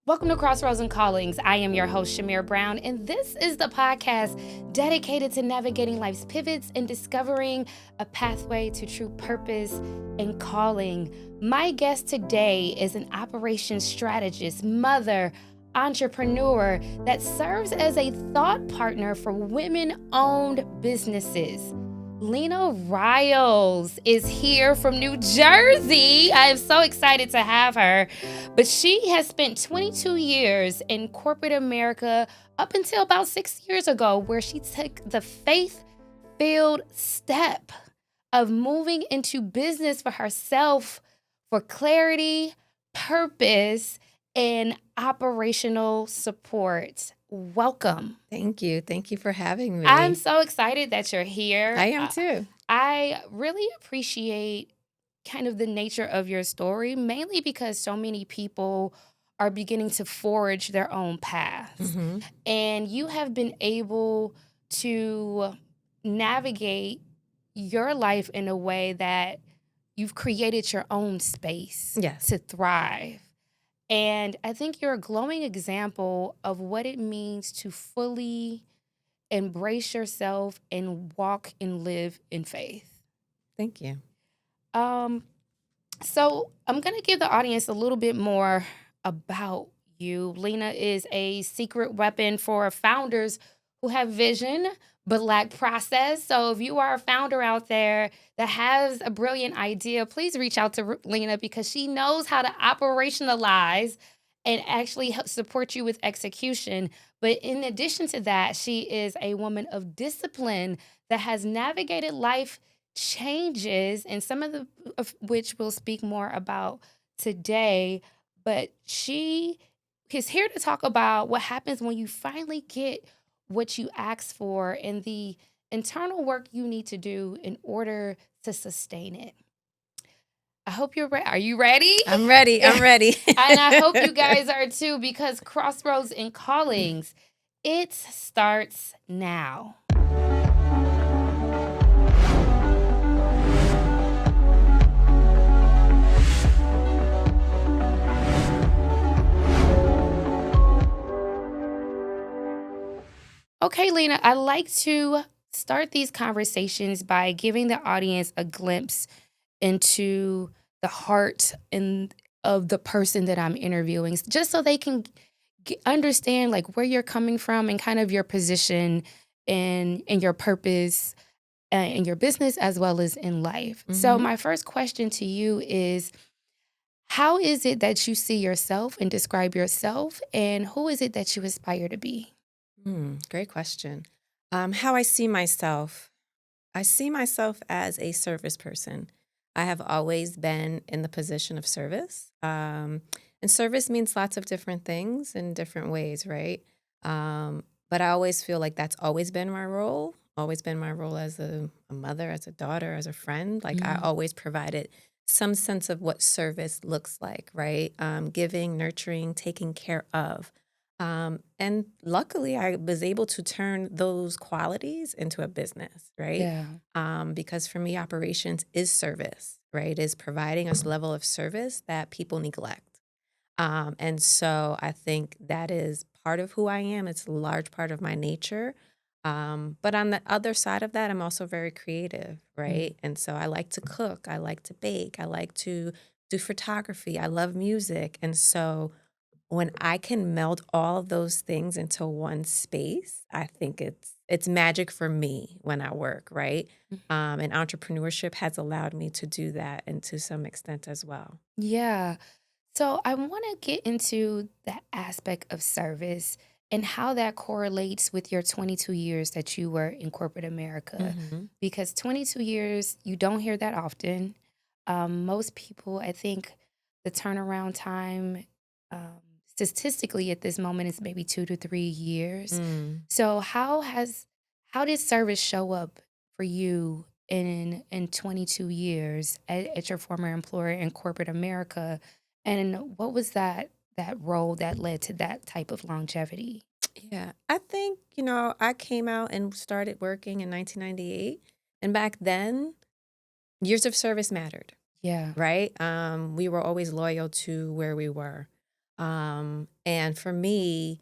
Welcome to Crossroads Callings. I am your host, Chimere Brown, and this is the podcast dedicated to navigating life's pivots and discovering a pathway to true purpose and calling. My guest today is an operations strategist, mother, entrepreneur that serves as a thought partner for women-owned businesses. Lena Ryals is here from New Jersey. I am so excited to have her. But she has spent 22 years in corporate America up until about 6 years ago, where she took the faith-filled step of moving into business for herself for clarity, purpose, and operational support. Welcome. Thank you. Thank you for having me. I'm so excited that you're here. I am too. I really appreciate kind of the nature of your story, mainly because so many people are beginning to forge their own paths. Mm-hmm. And you have been able to navigate your life in a way that you've created your own space Yes. to thrive. And I think you're a glowing example of what it means to fully embrace yourself and walk and live in faith. Thank you. So I'm going to give the audience a little bit more about you. Lena is a secret weapon for founders who have vision but lack process. So if you are a founder out there that has a brilliant idea, please reach out to Lena because she knows how to operationalize and actually help support you with execution. But in addition to that, she is a woman of discipline that has navigated life changes, and some of which we'll speak more about today. But she is here to talk about what happens when you finally get what you asked for and the internal work you need to do in order to sustain it. I hope you're ready. Are you ready? I'm ready. I'm ready. And I hope you guys are too, because Crossroads Callings, it starts now. Okay, Lena, I like to start these conversations by giving the audience a glimpse into the heart of the person that I'm interviewing, just so they can understand like where you're coming from and kind of your position and your purpose in your business as well as in life. So Mm-hmm. my first question to you is, how is it that you see yourself and describe yourself, and who is it that you aspire to be? Great question. How I see myself. I see myself as a service person. I have always been in the position of service. And service means lots of different things in different ways, right? But I always feel like that's always been my role as a mother, as a daughter, as a friend. Like I always provided some sense of what service looks like, right? Giving, nurturing, taking care of. And luckily, I was able to turn those qualities into a business, right? Yeah. Because for me, operations is service, right? Is providing us level of service that people neglect. And so I think that is part of who I am. It's a large part of my nature. But on the other side of that, I'm also very creative, right? And so I like to cook. I like to bake. I like to do photography. I love music. And so when I can meld all of those things into one space, I think it's magic for me when I work, right? And entrepreneurship has allowed me to do that, and to some extent as well. Yeah. So I want to get into that aspect of service and how that correlates with your 22 years that you were in corporate America. Mm-hmm. Because 22 years, you don't hear that often. Most people, I think the turnaround time statistically at this moment is maybe 2 to 3 years. So how did service show up for you in 22 years at your former employer in corporate America? And what was that role that led to that type of longevity? Yeah, I think, I came out and started working in 1998. And back then, years of service mattered, Yeah. right? We were always loyal to where we were. And for me,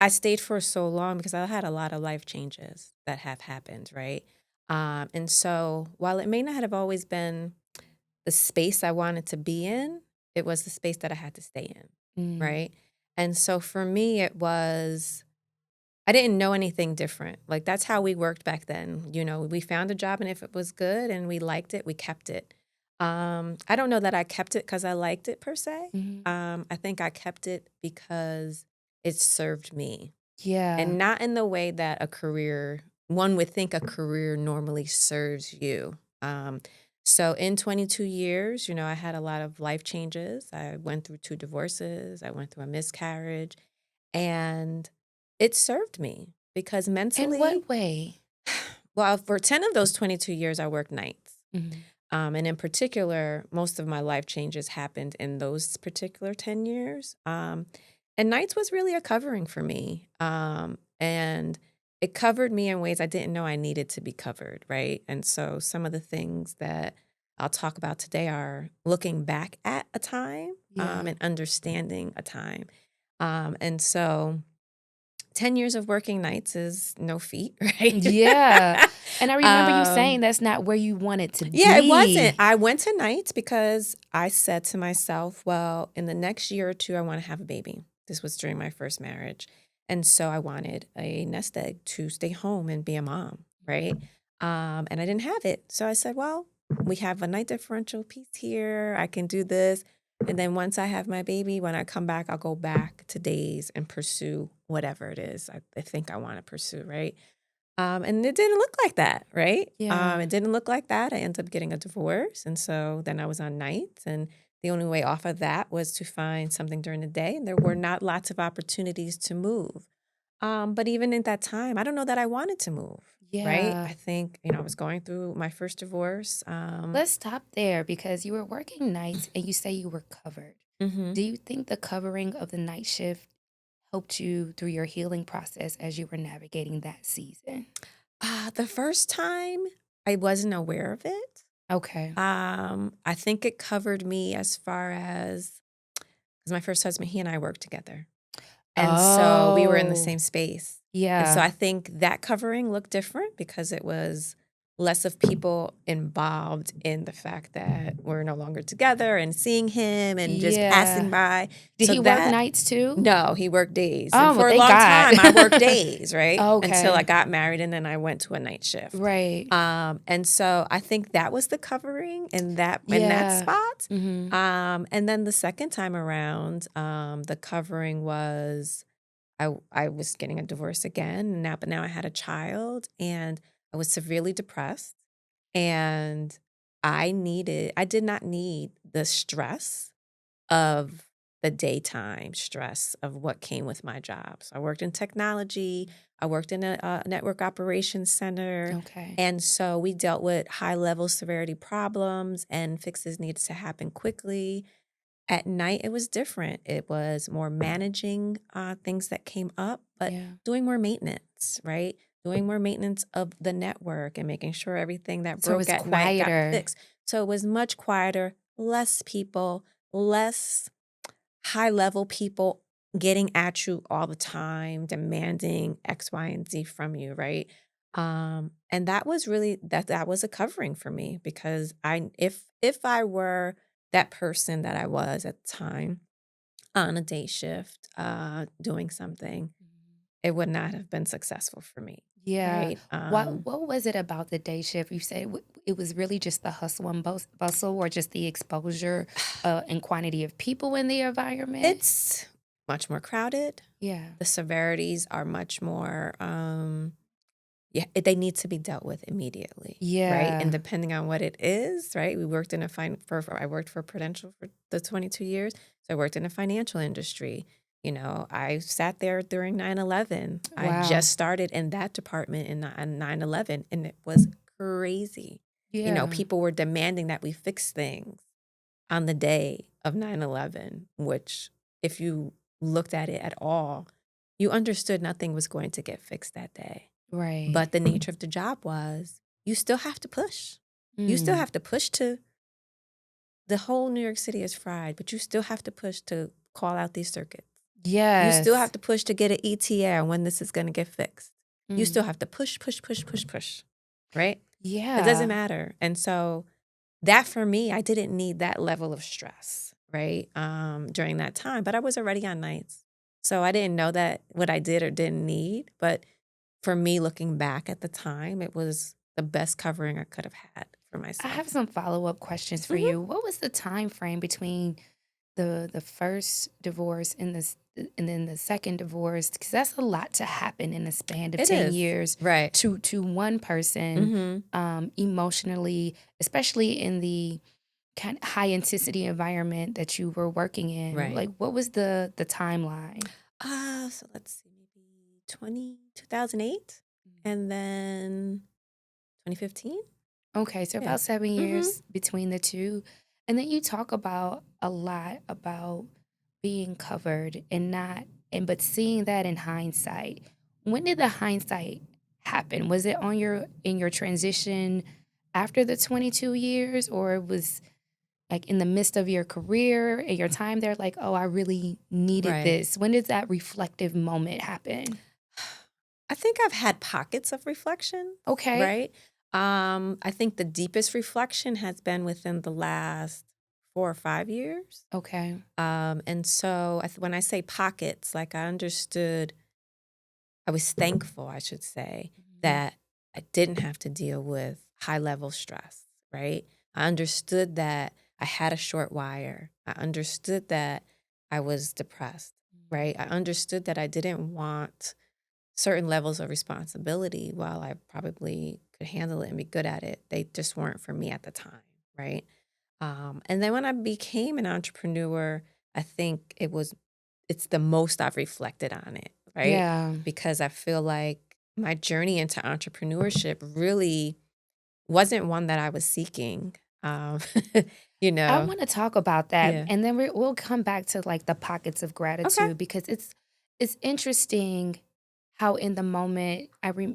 I stayed for so long because I had a lot of life changes that have happened, right? And so while it may not have always been the space I wanted to be in, it was the space that I had to stay in, Mm. right? And so for me, I didn't know anything different. Like that's how we worked back then. We found a job and if it was good and we liked it, we kept it. I don't know that I kept it because I liked it per se. Mhm. I think I kept it because it served me Yeah. and not in the way that one would think a career normally serves you. So in 22 years, I had a lot of life changes. I went through 2 divorces. I went through a miscarriage and it served me because In mentally, what way? well, for 10 of those 22 years, I worked nights. Mhm. And in particular, most of my life changes happened in those particular 10 years. And nights was really a covering for me. And it covered me in ways I didn't know I needed to be covered, right? And so some of the things that I'll talk about today are looking back at a time Yeah. and understanding a time. And so 10 years of working nights is no feat, right? Yeah. And I remember you saying um, that's not where you wanted to yeah, it wasn't. be. I went to nights because I said to myself, well, in the next year or two, I want to have a baby. This was during my first marriage. And so I wanted a nest egg to stay home and be a mom, right? And I didn't have it. So I said, well, we have a night differential piece here. I can do this. And then once I have my baby, when I come back, I'll go back to days and pursue whatever it is I think I want to pursue, right? And it didn't look like that, right? Yeah. It didn't look like that. I ended up getting a divorce. And so then I was on nights. And the only way off of that was to find something during the day. And there were not lots of opportunities to move. But even at that time, I don't know that I wanted to move, right? Yeah. I think, I was going through my first divorce. Let's stop there because you were working nights and you say you were covered. Mhm. Do you think the covering of the night shift helped you through your healing process as you were navigating that season? The first time, I wasn't aware of it. Okay. I think it covered me as far as, because my first husband, he and I worked together. And so we were in the Oh, same space. And so yeah. I think that covering looked different because it was less of people involved in the fact that we're no longer together and seeing him and just Yeah. passing by. Did So he work that, nights too? no, he worked days. And Oh, well, for a thank long God. time, I worked days, right? Until I Okay. got married and then I went to a night shift. Right. And so I think that was the covering in that Yeah. spot. Mhm. And then the second time around, the covering was I was getting a divorce again, and but now I had a child, and I was severely depressed, and I did not need the stress of the daytime stress of what came with my job. So I worked in technology, I worked in a network operations center, Okay. and so we dealt with high level severity problems, and fixes needed to happen quickly. At night, it was different. It was more managing things that came up, but Yeah. doing more maintenance, right? Doing more maintenance of the network and making sure everything that So broke it's at night got quieter. fixed. So it was much quieter, less people, less high level people getting at you all the time, demanding X, Y, and Z from you, right? And that was really that was a covering for me because if I were that person that I was at the time on a day shift, doing something, Mhm. it would not have been successful for me, Yeah. right? What was it about the day shift? You said it was really just the hustle and bustle, or just the exposure and quantity of people in the environment? It's much more crowded. Yeah. The severities are much more. Yeah, they need to be dealt with immediately, right? And Yeah. depending on what it is, right? We worked in a I worked for Prudential for the 22 years. So I worked in the financial industry. I sat there during 9/11. I Wow. just started in that department on 9/11 and it was crazy. Yeah. People were demanding that we fix things on the day of 9/11, which if you looked at it at all, you understood nothing was going to get fixed that day. Right. But the nature of the job was you still have to push. You still Mm. have to push to the whole New York City is fried, but you still have to push to call out these circuits. You still have Yes. to push to get an ETA on when this is going to get fixed. You Mm. still have to push, push, push, push, push, right? It doesn't Yeah. matter. And so that for me, I didn't need that level of stress, right? During that time, but I was already on nights. So I didn't know that what I did or didn't need. But for me, looking back at the time, it was the best covering I could have had for I myself. have some follow-up questions for Hmm. you. What was the time frame between the first divorce and and then the second divorce? Because that's a lot to happen in the span of It 10 is. years Right. to one person, Hmm. emotionally, especially in the kind of high intensity environment that you were working in. Right. Like, what was the timeline? So let's see, maybe 2008 and then 2015. Okay, so Yeah. about 7 Hmm. years between the two. And then you talk about a lot about being covered and not and but seeing that in hindsight. When did the hindsight happen? Was it on your in your transition after the 22 years, or it was like in the midst of your career and your time there, like, oh, I really needed Right. this? When did that reflective moment happen? I think I've had pockets of reflection, Okay. right? I think the deepest reflection has been within the last 4 or 5 years. Okay. And so when I say pockets, like I was thankful, I should say, Mhm. that I didn't have to deal with high level stress, right? I understood that I had a short wire. I understood that I was depressed, right? I understood that I didn't want certain levels of responsibility. While I probably could handle it and be good at it, they just weren't for me at the time, right? And then when I became an entrepreneur, I think it's the most I've reflected on it, right? Yeah. Because I feel like my journey into entrepreneurship really wasn't one that I was seeking. Um, you I know, want to talk about that, yeah. and then we'll come back to like the pockets of Okay. gratitude because it's interesting how in the moment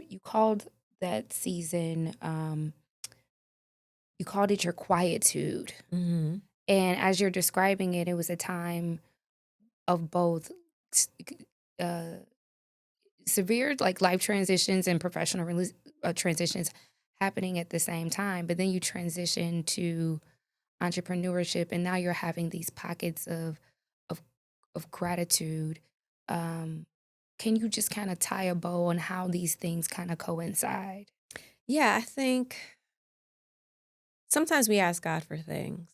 you called that season you called it your quietude, Hmm. and as you're describing it, it was a time of both s- uh, severe like life transitions and professional transitions happening at the same time, but then you transition to entrepreneurship and now you're having these pockets of of gratitude. um can you just kind of tie a bow on how these things kind of coincide? Yeah, I think sometimes we ask God for things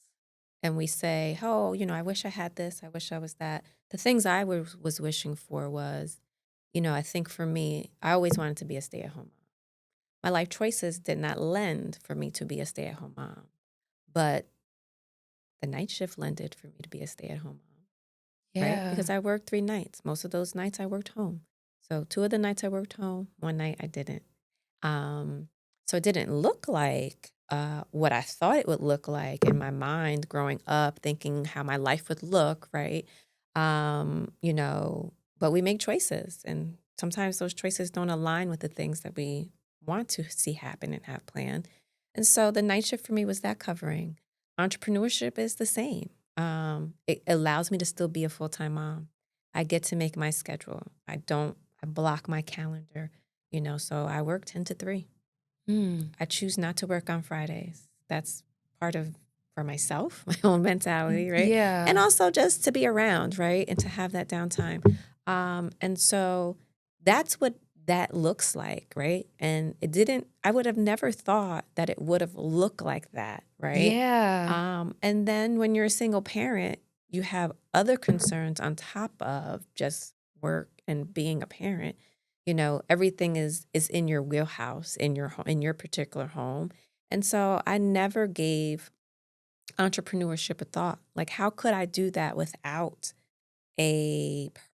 and we say, oh, I wish I had this. I wish I was that. The things I was wishing for was, I think for me, I always wanted to be a stay at home mom. My life choices did not lend for me to be a stay at home mom, but the night shift lended for me to be a stay at home mom, right? Yeah. Because I worked 3 nights. Most of those nights I worked home. So 2 of the nights I worked home, one night I didn't. Um, so it didn't look like what I thought it would look like in my mind growing up, thinking how my life would look, right? But we make choices, and sometimes those choices don't align with the things that we want to see happen and have planned. And so the night shift for me was that covering. Entrepreneurship is the same. It allows me to still be a full time mom. I get to make my schedule. I block my calendar. So I work 10 to 3. Mm. I choose not to work on Fridays. That's part of for myself, my own mentality, right? And Yeah. also just to be around, right? And to have that downtime. And so that's what that looks like, right? And I would have never thought that it would have looked like that, right? Yeah. And then when you're a single parent, you have other concerns on top of just work and being a parent. Everything is in your wheelhouse in your particular home. And so I never gave entrepreneurship a thought. Like, how could I do that without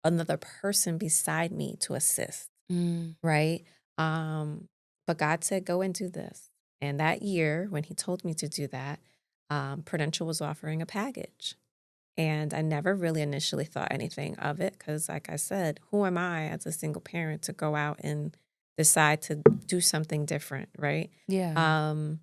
another person beside me to assist, Mm. right? But God said, go and do this. And that year, when He told me to do that, Prudential was offering a package. And I never really initially thought anything of it because, like I said, who am I as a single parent to go out and decide to do something different, right? Yeah. Um,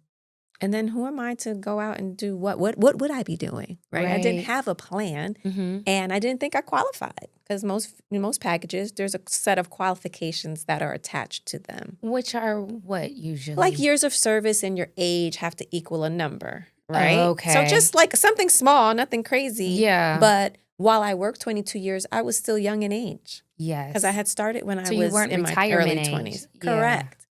And then who am I to go out and do what? What would I be doing? Right? I didn't Right. have a plan, Mm-hmm. and I didn't think I qualified because most packages there's a set of qualifications that are attached to them. Which are what Like usually? years of service and your age have to equal a number, right? So Okay. just like something small, nothing crazy. Yeah. But while I worked 22 years, I was still young in age because I Yes. had started when I So you was weren't in my retirement early age. 20s. Yeah. Correct.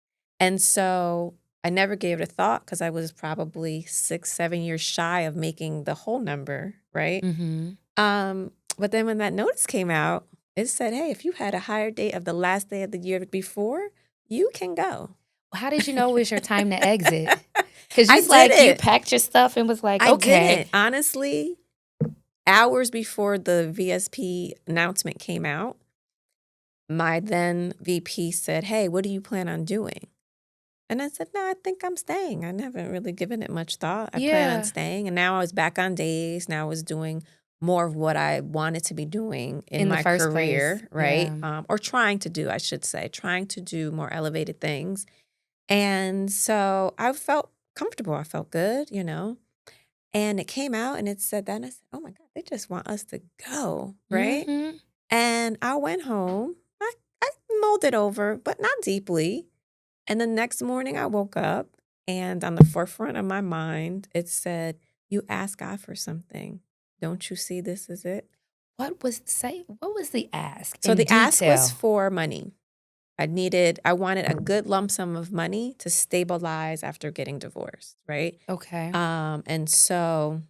And so I never gave it a thought because I was probably 6, 7 years shy of making the whole number, right? Mm-hmm. But then when that notice came out, it said, hey, if you had a hire date of the last day of the year before, you can go. How did you know it was your time to exit? Because I you didn't. packed your stuff and was like, I okay. didn't. Honestly, hours before the VSP announcement came out, my then VP said, hey, what do you plan on doing? And I said, no, I think I'm staying. I haven't really given it much thought. I plan on Yeah. staying. And now I was back on days. Now I was doing more of what I wanted to be doing in In the my first place. career, right? Yeah. Or trying to do, I should say, trying to do more elevated things. And so I felt comfortable. I felt good, And it came out and it said that. And I said, oh my God, they just want us to go, right? Mm-hmm. And I went home. I mulled it over, but not deeply. And the next morning I woke up and on the forefront of my mind, it said, you ask God for something. Don't you see this is it? What was the ask So in the ask was detail? for money. I wanted a good lump sum of money to stabilize after getting divorced, right? Okay. And so,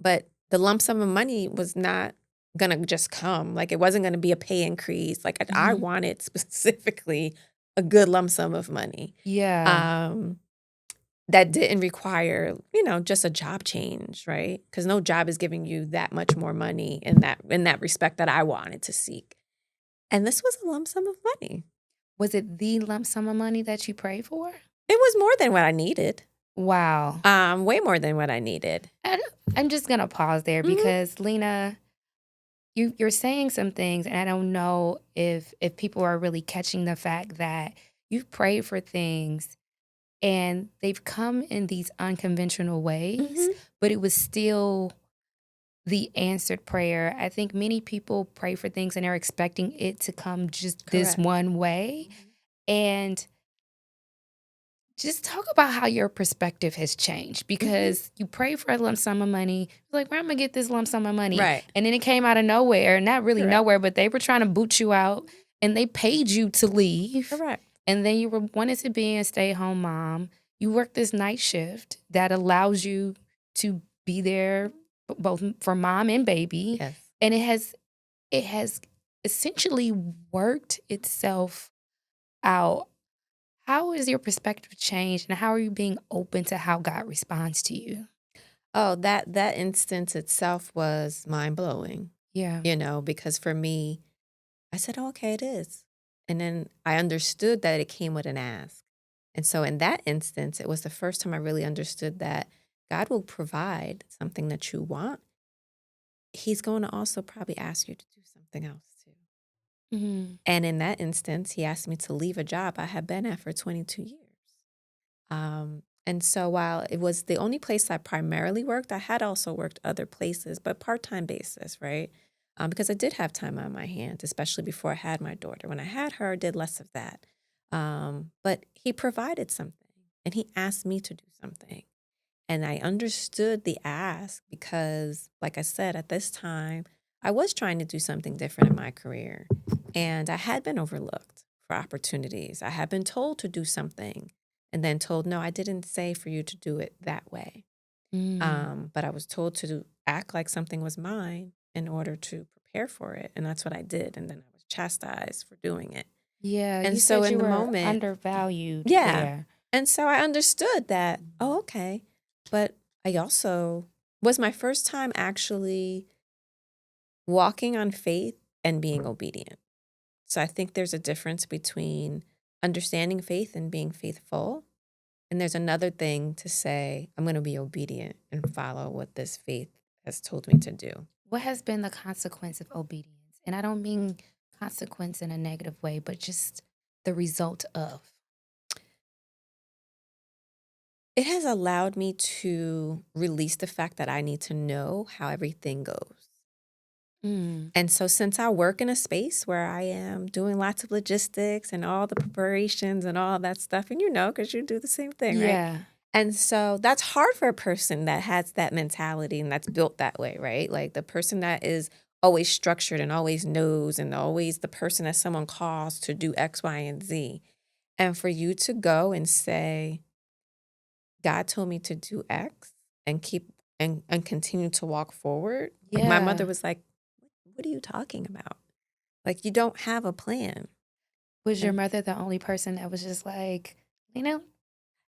but the lump sum of money was not gonna just come. Like it wasn't gonna be a pay increase. Like I Mm-hmm. wanted specifically a good lump sum of money. Yeah. Um, that didn't require, just a job change, right? Because no job is giving you that much more money in that respect that I wanted to seek. And this was a lump sum of money. Was it the lump sum of money that you prayed for? It was more than what I needed. Wow. Way more than what I needed. I, I'm just gonna pause there Mhm. because Lena, you're saying some things, and I don't know if people are really catching the fact that you've prayed for things and they've come in these unconventional ways, Mhm. but it was still the answered prayer. I think many people pray for things and they're expecting it to come just this Correct. one way. And just talk about how your perspective has changed because you pray for a lump sum of money. Like, where am I gonna get this lump sum of money? Right. And then it came out of nowhere, not really Correct. nowhere, but they were trying to boot you out and they paid you to leave. Correct. And then you were wanted to be a stay-at-home mom. You work this night shift that allows you to be there both for mom and baby. Yes. And it has essentially worked itself out. How has your perspective changed and how are you being open to how God responds to you? Oh, that instance itself was mind blowing. Yeah. Because for me, I said, oh, okay, it is. And then I understood that it came with an ask. And so in that instance, it was the first time I really understood that God will provide something that you want. He's going to also probably ask you to do something else too. Mm-hmm. And in that instance, he asked me to leave a job I had been at for 22 years. And so while it was the only place I primarily worked, I had also worked other places, but part-time basis, right? Because I did have time on my hands, especially before I had my daughter. When I had her, I did less of that. But he provided something and he asked me to do something. And I understood the ask because, like I said, at this time, I was trying to do something different in my career. And I had been overlooked for opportunities. I had been told to do something and then told, no, I didn't say for you to do it that way. But I was told to act like something was mine in order to prepare for it. And that's what I did. And then I was chastised for doing it. Yeah, And you so said in you the were moment, undervalued yeah. there. And so I understood that, oh, okay. But I also was my first time actually walking on faith and being obedient. So I think there's a difference between understanding faith and being faithful. And there's another thing to say, I'm going to be obedient and follow what this faith has told me to do. What has been the consequence of obedience? And I don't mean consequence in a negative way, but just the result of. It has allowed me to release the fact that I need to know how everything goes. Mm. And so since I work in a space where I am doing lots of logistics and all the preparations and all that stuff, and because you do the same thing, right? Yeah. And so that's hard for a person that has that mentality and that's built that way, right? Like the person that is always structured and always knows and always the person that someone calls to do X, Y, and Z. And for you to go and say, God told me to do X and keep and continue to walk forward. Like my mother Yeah. was like, what are you talking about? Like you don't have a plan. Was your And mother the only person that was just like, no,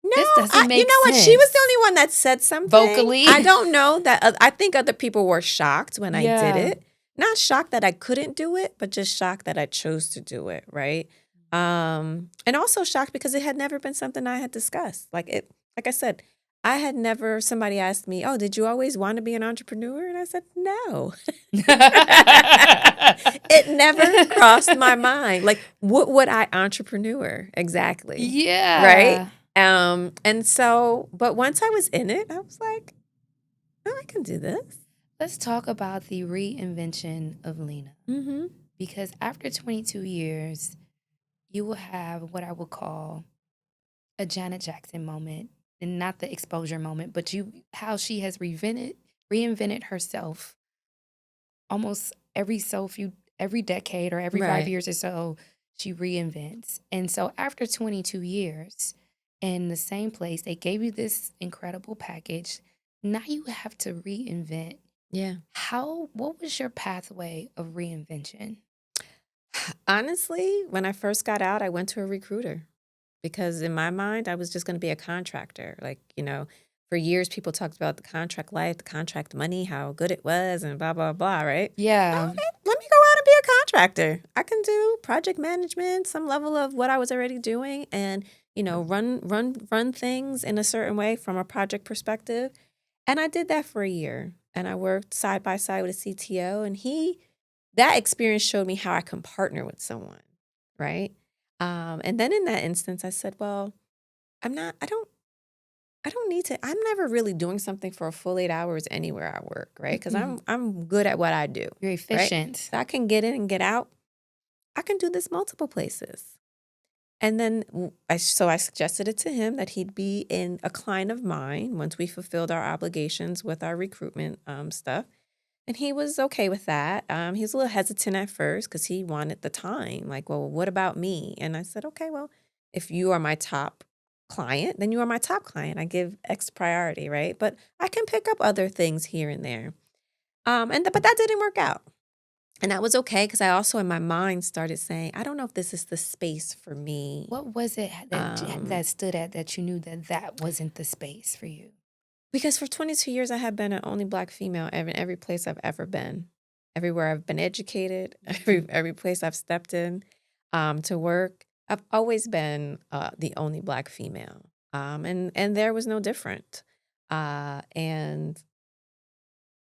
this doesn't you make know what? She was the sense only one that said something. vocally? I don't know that. I think other people were shocked when I did Yeah. it. Not shocked that I couldn't do it, but just shocked that I chose to do it. Right. And also shocked because it had never been something I had discussed. Like I said, I had never. Somebody asked me, "Oh, did you always want to be an entrepreneur?" And I said, "No." It never crossed my mind. Like, what would I entrepreneur exactly? Right? Yeah. And so, but once I was in it, I was like, oh, I can do this. Let's talk about the reinvention of Lena. Mm-hmm. Because after 22 years, you will have what I would call a Janet Jackson moment, and not the exposure moment, but how she has reinvented herself almost every decade or every 5 years or so, she reinvents. And so after 22 years in the same place, they gave you this incredible package. Now you have to reinvent. Yeah. What was your pathway of reinvention? Honestly, when I first got out, I went to a recruiter because in my mind, I was just going to be a contractor. For years, people talked about the contract life, the contract money, how good it was, and blah, blah, blah, right? Yeah. Okay, let me go out and be a contractor. I can do project management, some level of what I was already doing, and run things in a certain way from a project perspective. And I did that for a year, and I worked side by side with a CTO, and that experience showed me how I can partner with someone, right? And then in that instance, I said, well, I'm not. I don't need to. I'm never really doing something for a full 8 hours anywhere I work, right? Because I'm good at what I do, You're right? efficient. So I can get in and get out. I can do this multiple places. And then I suggested it to him that he'd be in a client of mine once we fulfilled our obligations with our recruitment stuff. And he was okay with that. He was a little hesitant at first because he wanted the time. Like, well, what about me? And I said, okay, well, if you are my top client, then you are my top client. I give X priority, right? But I can pick up other things here and there. But that didn't work out. And that was okay because I also in my mind started saying, I don't know if this is the space for me. What was it Um, that stood at that you knew that wasn't the space for you? Because for 22 years, I have been an only Black female in every place I've ever been. Everywhere I've been educated, every place I've stepped in to work, I've always been the only Black female. And there was no different. And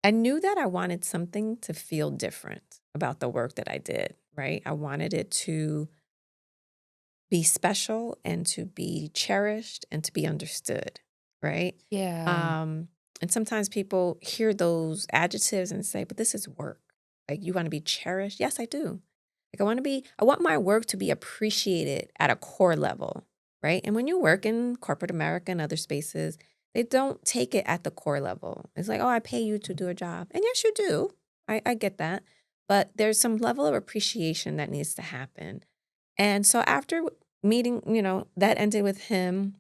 I knew that I wanted something to feel different about the work that I did, right? I wanted it to be special and to be cherished and to be understood, right? Yeah. And sometimes people hear those adjectives and say, but this is work. Like you want to be cherished? Yes, I do. Like I want my work to be appreciated at a core level, right? And when you work in corporate America and other spaces, they don't take it at the core level. It's like, oh, I pay you to do a job. And yes, you do. I get that. But there's some level of appreciation that needs to happen. And so after meeting, that ended with him.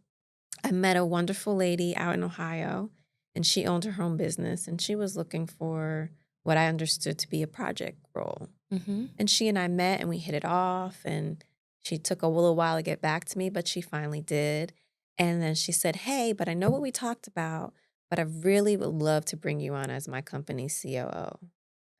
I met a wonderful lady out in Ohio, and she owned her own business, and she was looking for what I understood to be a project role. Mm-hmm. And she and I met, and we hit it off, and she took a little while to get back to me, but she finally did. And then she said, hey, but I know what we talked about, but I really would love to bring you on as my company's COO.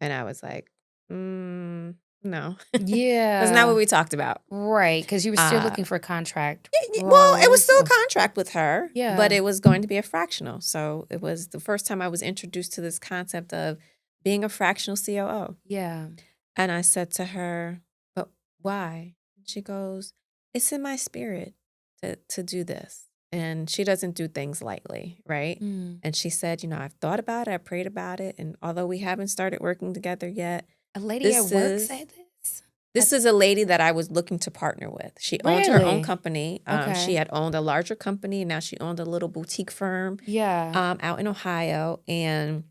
And I was like, no, that's not what Yeah. we talked about. Right. Because you were still Uh, looking for contract well, it was roles. still a contract with her, but Yeah. it was going to be a fractional. So it was the first time I was introduced to this concept of being a fractional COO. Yeah. And I said to her, but why? And she goes, it's in my spirit to do this. and she doesn't do things lightly, right? Mm. And she said, I've thought about it, I prayed about it, and although we haven't started working together yet, A lady at this work is said this? this is a lady that I was looking to partner with. She owned her own Really? company. She Okay. had owned a larger company, and now she owned a little boutique firm Yeah. out in Ohio, and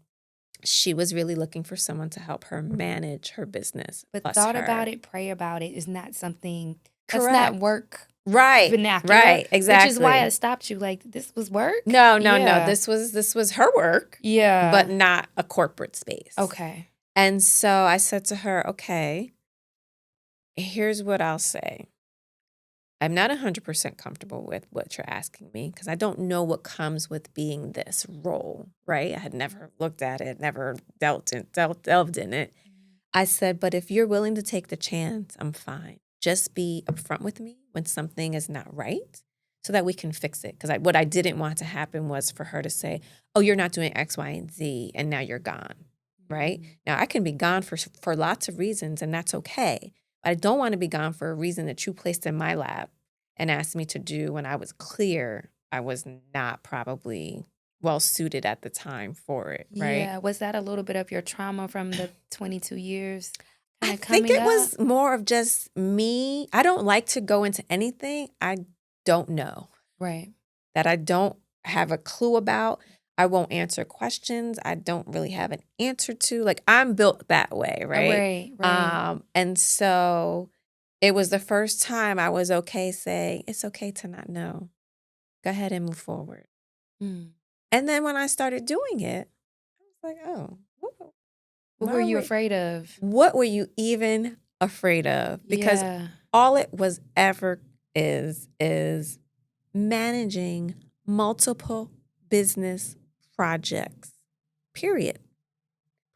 she was really looking for someone to help her manage her business But plus thought about her. it, pray about it is not something that's not Correct. work Right. vernacular, Right. which is why I Exactly. stopped you. Like, this was work? No, no, no. Yeah. This was her work, but Yeah. not a corporate space. Okay. And so I said to her, okay, here's what I'll say. I'm not 100% comfortable with what you're asking me because I don't know what comes with being this role, right? I had never looked at it, never delved in it. I said, but if you're willing to take the chance, I'm fine. Just be upfront with me when something is not right so that we can fix it. Because what I didn't want to happen was for her to say, oh, you're not doing X, Y, and Z, and now you're gone, right? Mm. Now, I can be gone for lots of reasons, and that's okay. But I don't want to be gone for a reason that you placed in my lap and asked me to do when I was clear I was not probably well suited at the time for it, right? Yeah. Was that a little bit of your trauma from the 22 years kind I of think coming it up? was more of just me. I don't like to go into anything I don't know, Right. that I don't have a clue about. I won't answer questions I don't really have an answer to. Like, I'm built that way, right? Right. Right. And so it was the first time I was okay saying, it's okay to not know. Go ahead and move forward. Mm. And then when I started doing it, I was like, oh, What why were are you we, afraid of? what were you even afraid of? Because Yeah. all it was ever is managing multiple business projects, period.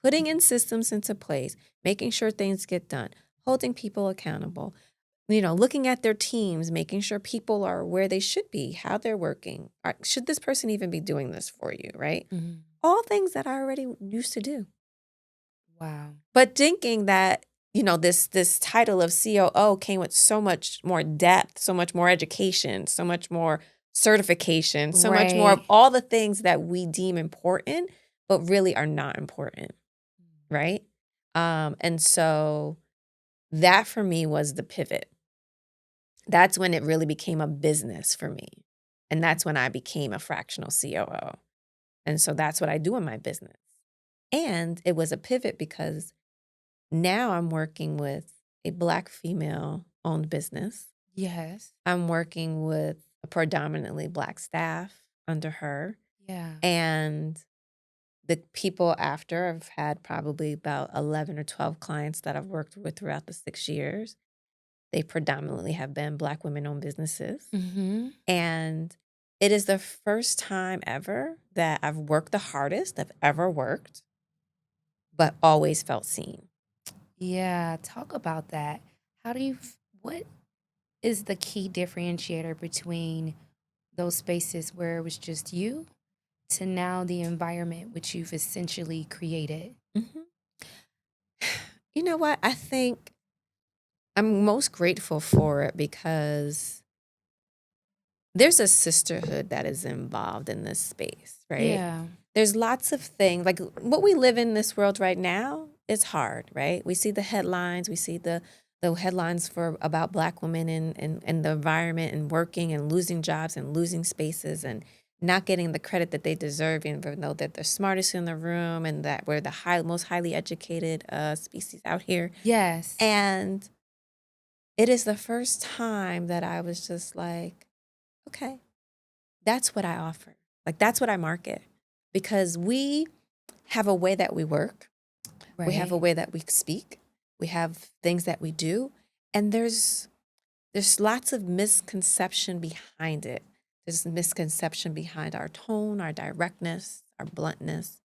Putting in systems into place, making sure things get done, holding people accountable, looking at their teams, making sure people are where they should be, how they're working. Should this person even be doing this for you, right? Mhm. All things that I already used to do. Wow. But thinking that, this title of COO came with so much more depth, so much more education, so much more certification, so much more of Right. all the things that we deem important, but really are not important, right? And so that for me was the pivot. That's when it really became a business for me. And that's when I became a fractional COO. And so that's what I do in my business. And it was a pivot because now I'm working with a Black female owned business. Yes. I'm working with a predominantly Black staff under her. Yeah. And the people after, I've had probably about 11 or 12 clients that I've worked with throughout the 6 years. They predominantly have been Black women owned businesses. Mm-hmm. And it is the first time ever that I've worked the hardest I've ever worked, but always felt seen. Yeah. Talk about that. What is the key differentiator between those spaces where it was just you to now the environment which you've essentially created? Mhm. You know what? I think I'm most grateful for it because there's a sisterhood that is involved in this space, right? Yeah. There's lots of things, like what we live in this world right now is hard, right? We see the headlines, we see the headlines about Black women and the environment and working and losing jobs and losing spaces and not getting the credit that they deserve, even though they're the smartest in the room and that we're the most highly educated species out here. Yes. And it is the first time that I was just like, okay, that's what I offer. Like, that's what I market. Because we have a way that we work. We have a Right. way that we speak. We have things that we do. And there's lots of misconception behind it. There's misconception behind our tone, our directness, our bluntness.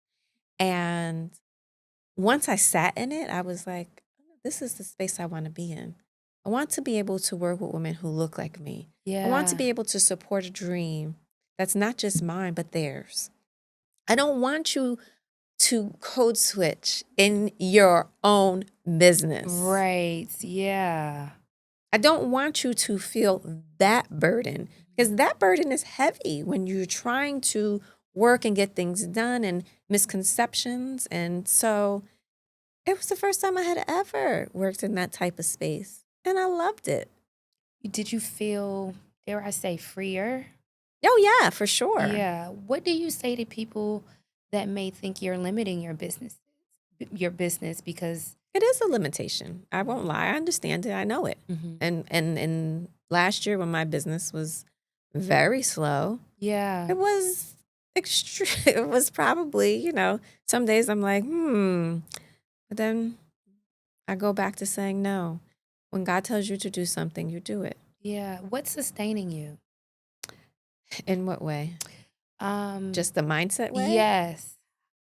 And once I sat in it, I was like, this is the space I want to be in. I want to be able to work with women who look like me. I want to Yeah. be able to support a dream that's not just mine, but theirs. I don't want you to code switch in your own business. Right. Yeah. I don't want you to feel that burden, because that burden is heavy when you're trying to work and get things done, and misconceptions. And so it was the first time I had ever worked in that type of space, and I loved it. Did you feel, dare I say, freer? Oh, yeah, for sure. Yeah. What do you say to people that may think you're limiting your business because It is a limitation. I won't lie. I understand it. I know it. Mhm. And last year when my business was very slow, Yeah. it was extreme. It was probably, some days I'm like, but then I go back to saying no. When God tells you to do something, you do it. Yeah. What's sustaining you? In what way? Um Just the mindset way? yes.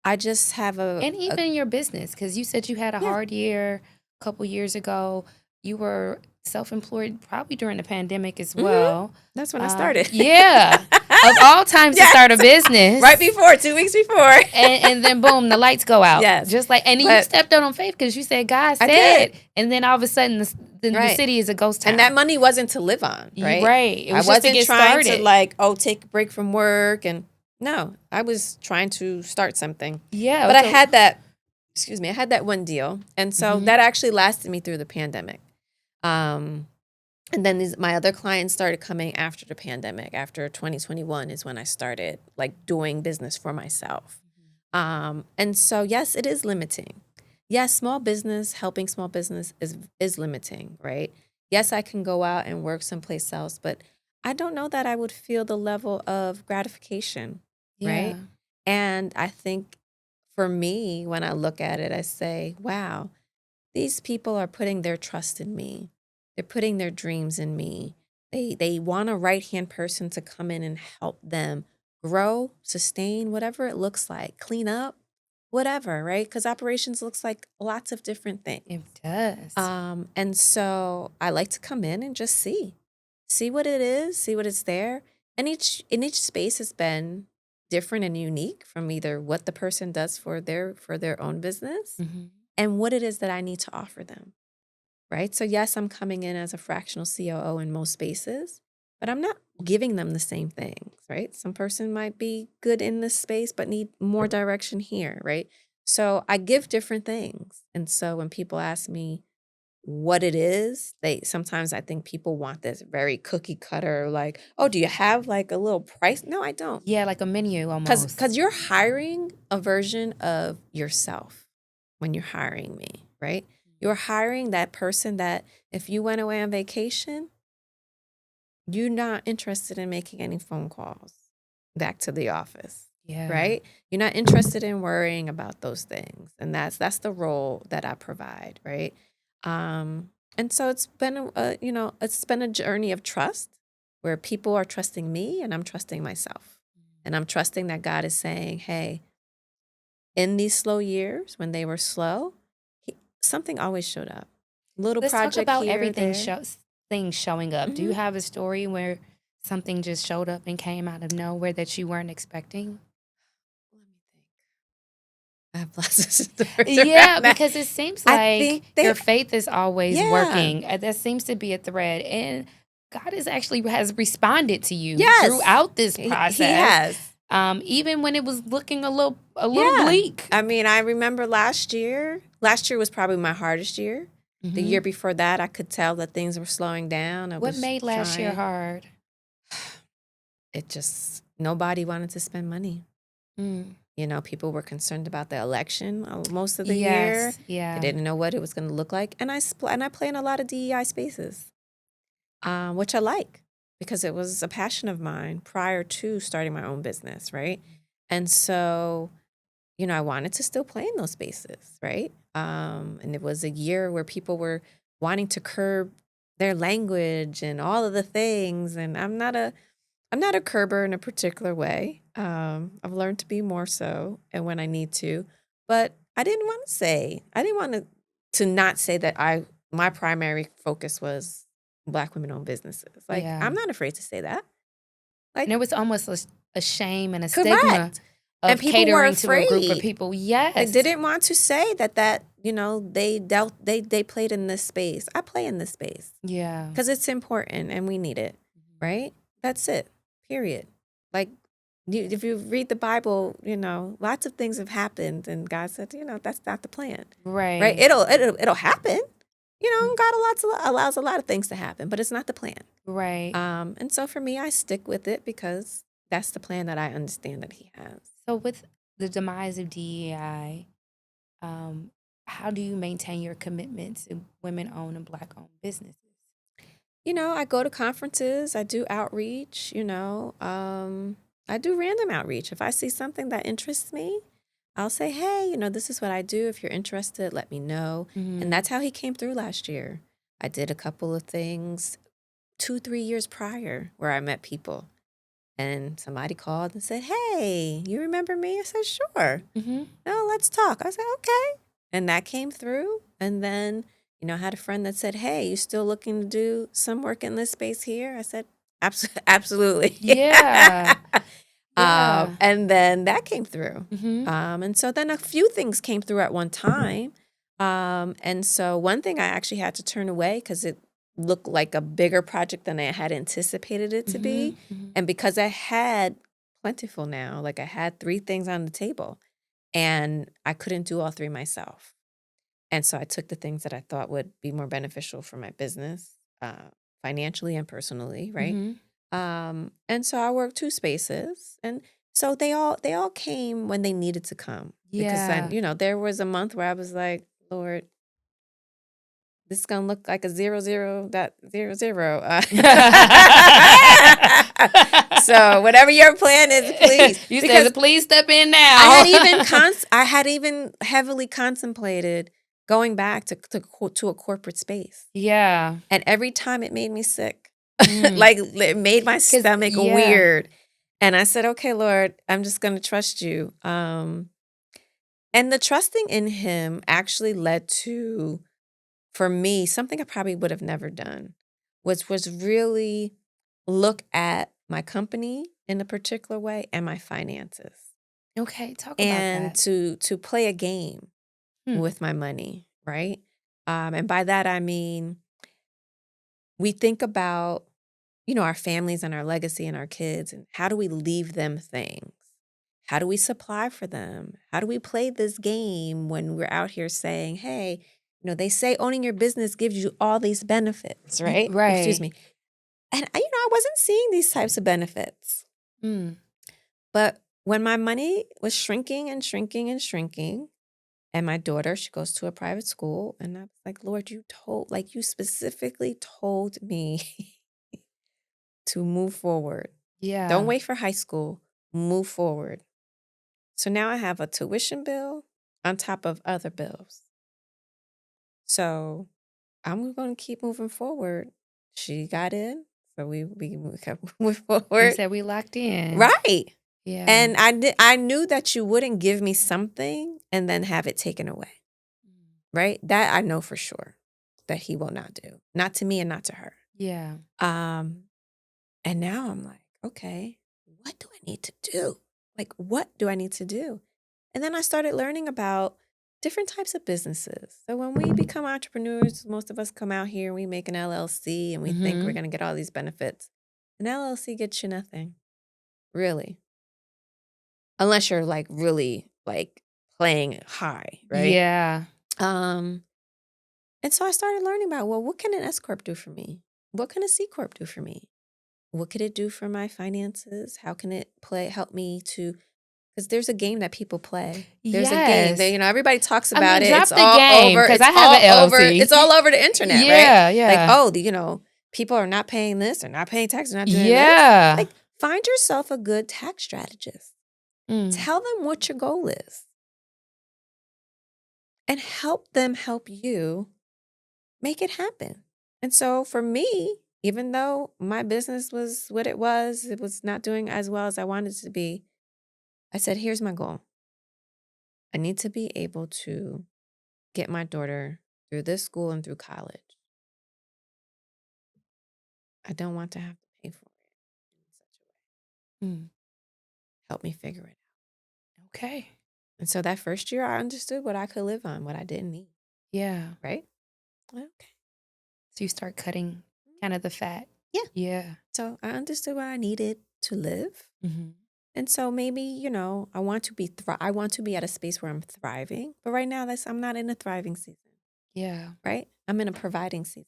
I just have And even in your business, because you said you had a yeah. hard year a couple years ago. You were self-employed probably during the pandemic as well. That's when I started. Yeah. Of all times to Yes. start a business. Right before, 2 weeks before. And then boom, the lights go out. Yes. Just like, and then you stepped out on faith because you said, God I said, did. and then all of a sudden the Right. city is a ghost town. And that money wasn't to live on, right? Right. It was I just to wasn't get trying started. to take a break from work. And no, I was trying to start something. Yeah. But I so- had that one deal. And so that actually lasted me through the pandemic. And then my other clients started coming after the pandemic. After 2021 is when I started doing business for myself. And so, yes, it is limiting. Yes, helping small business is limiting, right? Yes, I can go out and work someplace else, but I don't know that I would feel the level of gratification, right? Yeah. And I think for me, when I look at it, I say, wow, these people are putting their trust in me. They're putting their dreams in me. They want a right-hand person to come in and help them grow, sustain, whatever it looks like, clean up, whatever, right? Because operations looks like lots of different things. It does. And so I like to come in and just see what it is, see what is there. And each space has been different and unique from either what the person does for their own business Mhm. and what it is that I need to offer them, right? So yes, I'm coming in as a fractional COO in most spaces, but I'm not giving them the same things, right? Some person might be good in this space, but need more direction here, right? So I give different things. And so when people ask me what it is, sometimes I think people want this very cookie cutter, like, oh, do you have a little price? No, I don't. Yeah, like a menu almost. Because you're hiring a version of yourself when you're hiring me, right? You're hiring that person that if you went away on vacation, you're not interested in making any phone calls back to the office, Yeah. right? You're not interested in worrying about those things. And that's the role that I provide, right? And so it's been it's been a journey of trust where people are trusting me and I'm trusting myself. And I'm trusting that God is saying, hey, in these slow years when they were slow, something always showed up. Little Let's talk project about here, everything there. things showing up. Do you Mhm. have a story where something just showed up and came out of nowhere that you weren't expecting? Let me think. I have lots of stories Yeah, around that. because it seems I like think your faith is always Yeah. working. That seems to be a thread. And God has responded to you Yes. throughout this He process. has. Even when it was looking a little Yeah. bleak. I mean, I remember last year. Last year was probably my hardest year. The year before that, I could tell that things were slowing down. What made last year hard? Nobody wanted to spend money. Mm. People were concerned about the election most of the year. Yes, yeah. They didn't know what it was going to look like. And I play in a lot of DEI spaces, which I like because it was a passion of mine prior to starting my own business, right? And so, I wanted to still play in those spaces, right? And it was a year where people were wanting to curb their language and all of the things. And I'm not a curber in a particular way. I've learned to be more so, and when I need to. But I didn't want to not say that my primary focus was Black women-owned businesses. Yeah. I'm not afraid to say that. And there was almost a shame and a stigma Correct. And of people were catering to a group of afraid. people. They Yes. didn't want to say that they played in this space. I play in this space Yeah. because it's important and we need it, right? That's it. Period. Like if you read the Bible, lots of things have happened, and God said, that's not the plan, right? Right. It'll happen. God allows a lot of things to happen, but it's not the plan. Right. And so for me, I stick with it because that's the plan that I understand that He has. So with the demise of DEI, how do you maintain your commitment to women-owned and Black-owned businesses? I go to conferences, I do outreach, I do random outreach. If I see something that interests me, I'll say, hey, this is what I do. If you're interested, let me know. And that's how He came through last year. I did a couple of things 2-3 years prior where I met people. And somebody called and said, hey, you remember me? I said, sure. No, let's talk. I said, okay. And that came through. And then, I had a friend that said, hey, you still looking to do some work in this space here? I said, absolutely. Yeah. Yeah. And then that came through. Mm-hmm. And so then a few things came through at one time. And so one thing I actually had to turn away because it looked like a bigger project than I had anticipated it to be. And because I had plentiful now, like I had 3 things on the table and I couldn't do all 3 myself. And so I took the things that I thought would be more beneficial for my business, financially and personally, right? And so I worked 2 spaces, and so they all came when they needed to come. Yeah. Because there was a month where I was like, Lord, this is gonna look like a 00.00. So whatever your plan is, please. You said, please step in now. I had even heavily contemplated going back to a corporate space. Yeah. And every time it made me sick. Like it made my stomach weird. And I said, okay, Lord, I'm just going to trust you. And the trusting in Him actually led to, for me, something I probably would have never done, was really look at my company in a particular way and my finances. Okay, talk about And that. to play a game with my money, right? And by that, I mean, we think about, our families and our legacy and our kids, and how do we leave them things? How do we supply for them? How do we play this game when we're out here saying, hey, they say owning your business gives you all these benefits, right? Right. Excuse me. And, I wasn't seeing these types of benefits. But when my money was shrinking and shrinking and shrinking, and my daughter, she goes to a private school, and I was like, Lord, you specifically told me to move forward. Yeah. Don't wait for high school. Move forward. So now I have a tuition bill on top of other bills. So I'm going to keep moving forward. She got in, so we kept moving forward. You said we locked in. Right. Yeah. And I knew that you wouldn't give me something and then have it taken away. Right? That I know for sure that He will not do. Not to me and not to her. Yeah. And now I'm like, okay, what do I need to do? Like, what do I need to do? And then I started learning about different types of businesses. So when we become entrepreneurs, most of us come out here and we make an LLC and we think we're going to get all these benefits. An LLC gets you nothing, really. Unless you're like really like playing high, right? Yeah. And so I started learning about, well, what can an S Corp do for me? What can a C Corp do for me? What could it do for my finances? How can it help me to, because there's a game that people play. There's a game that, everybody talks about it. Drop It's the all game, over. because It's I have an all over. LLC. It's all over the internet, right? Yeah. Like, people are not paying this. They're not paying taxes. They're not doing Yeah. this. Like, find yourself a good tax strategist. Tell them what your goal is. And help them help you make it happen. And so for me, even though my business was what it was not doing as well as I wanted it to be, I said, here's my goal. I need to be able to get my daughter through this school and through college. I don't want to have to pay for it in such a way. Help me figure it Okay. And so that first year, I understood what I could live on, what I didn't need. Yeah. Right? Okay. So you start cutting kind of the fat. Yeah. Yeah. So I understood what I needed to live. Mm-hmm. And so maybe, I want to be I want to be at a space where I'm thriving. But right now, I'm not in a thriving season. Yeah. Right? I'm in a providing season.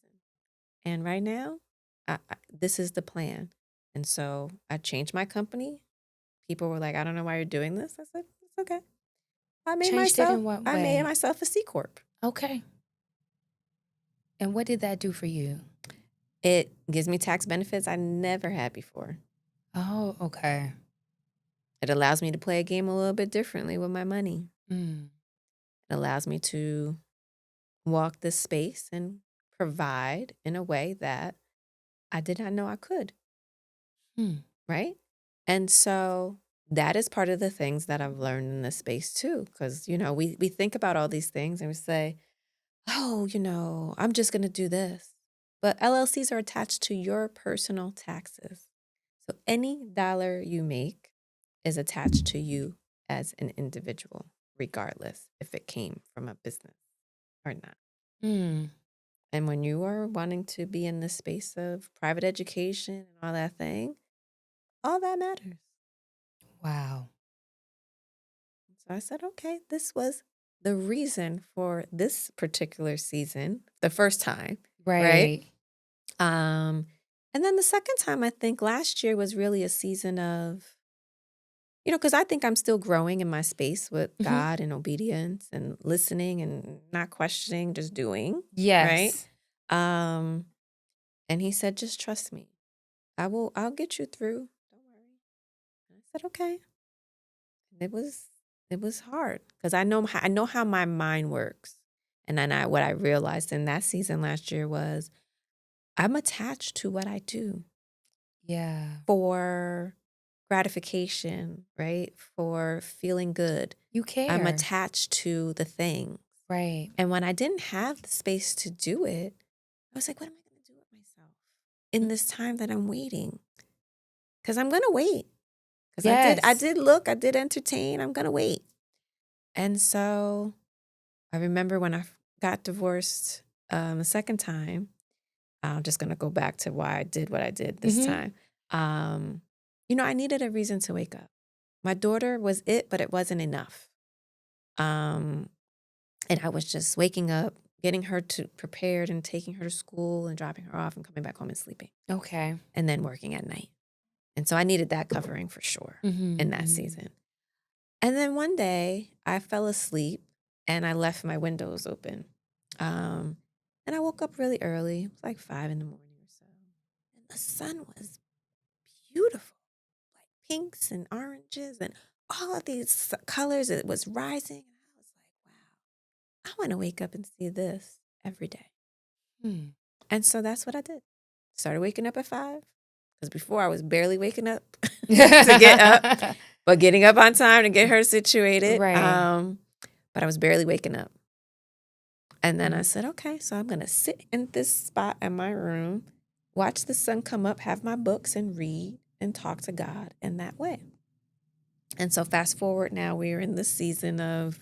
And right now, this is the plan. And so I changed my company. People were like, I don't know why you're doing this. I said, it's okay. Changed it in what I made way? myself a C Corp. Okay. And what did that do for you? It gives me tax benefits I never had before. Oh, okay. It allows me to play a game a little bit differently with my money. Mm. It allows me to walk this space and provide in a way that I did not know I could. Right? And so that is part of the things that I've learned in this space too. Because, we think about all these things and we say, oh, I'm just going to do this. But LLCs are attached to your personal taxes. So any dollar you make is attached to you as an individual, regardless if it came from a business or not. Mm. And when you are wanting to be in the space of private education and all that thing, all that matters. Wow. So I said, okay, this was the reason for this particular season, the first time, right? And then the second time, I think last year was really a season of, because I think I'm still growing in my space with Mm-hmm. God and obedience and listening and not questioning, just doing, right? Yes. And he said, just trust me. I'll get you through. Don't worry. And I said, okay. And it was hard because I know how my mind works. And then what I realized in that season last year was I'm attached to what I do. Yeah. For gratification, right? For feeling good. You care. I'm attached to the thing. Right. And when I didn't have the space to do it, I was like, what am I going to do with myself in this time that I'm waiting? Because I'm going to wait. Because I did look, I did entertain, I'm going to wait. And so I remember when I got divorced a second time, I'm just going to go back to why I did what I did this time. I needed a reason to wake up. My daughter was it, but it wasn't enough. And I was just waking up, getting her prepared and taking her to school and dropping her off and coming back home and sleeping. Okay. And then working at night. And so I needed that covering for sure in that season. And then one day I fell asleep and I left my windows open. And I woke up really early. It was like 5 a.m. or so. And the sun was beautiful, like pinks and oranges and all of these colors. It was rising. And I was like, wow, I want to wake up and see this every day. And so that's what I did. Started waking up at 5. Because before I was barely waking up to get up, but getting up on time to get her situated. Right. But I was barely waking up. And then I said, okay, so I'm going to sit in this spot in my room, watch the sun come up, have my books and read and talk to God in that way. And so fast forward now, we're in this season of,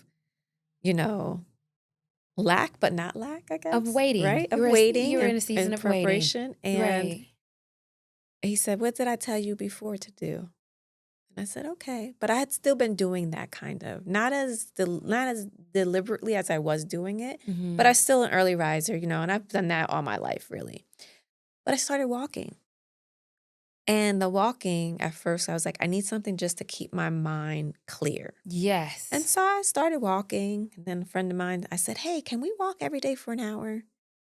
lack, but not lack, I guess. Of waiting. Right? Of waiting. You were in a season and of preparation. waiting. And right. He said, what did I tell you before to do? And I said, okay. But I had still been doing that kind of, not as deliberately as I was doing it, but I was still an early riser, and I've done that all my life, really. But I started walking. And the walking, at first, I was like, I need something just to keep my mind clear. Yes. And so I started walking. And then a friend of mine, I said, hey, can we walk every day for an hour?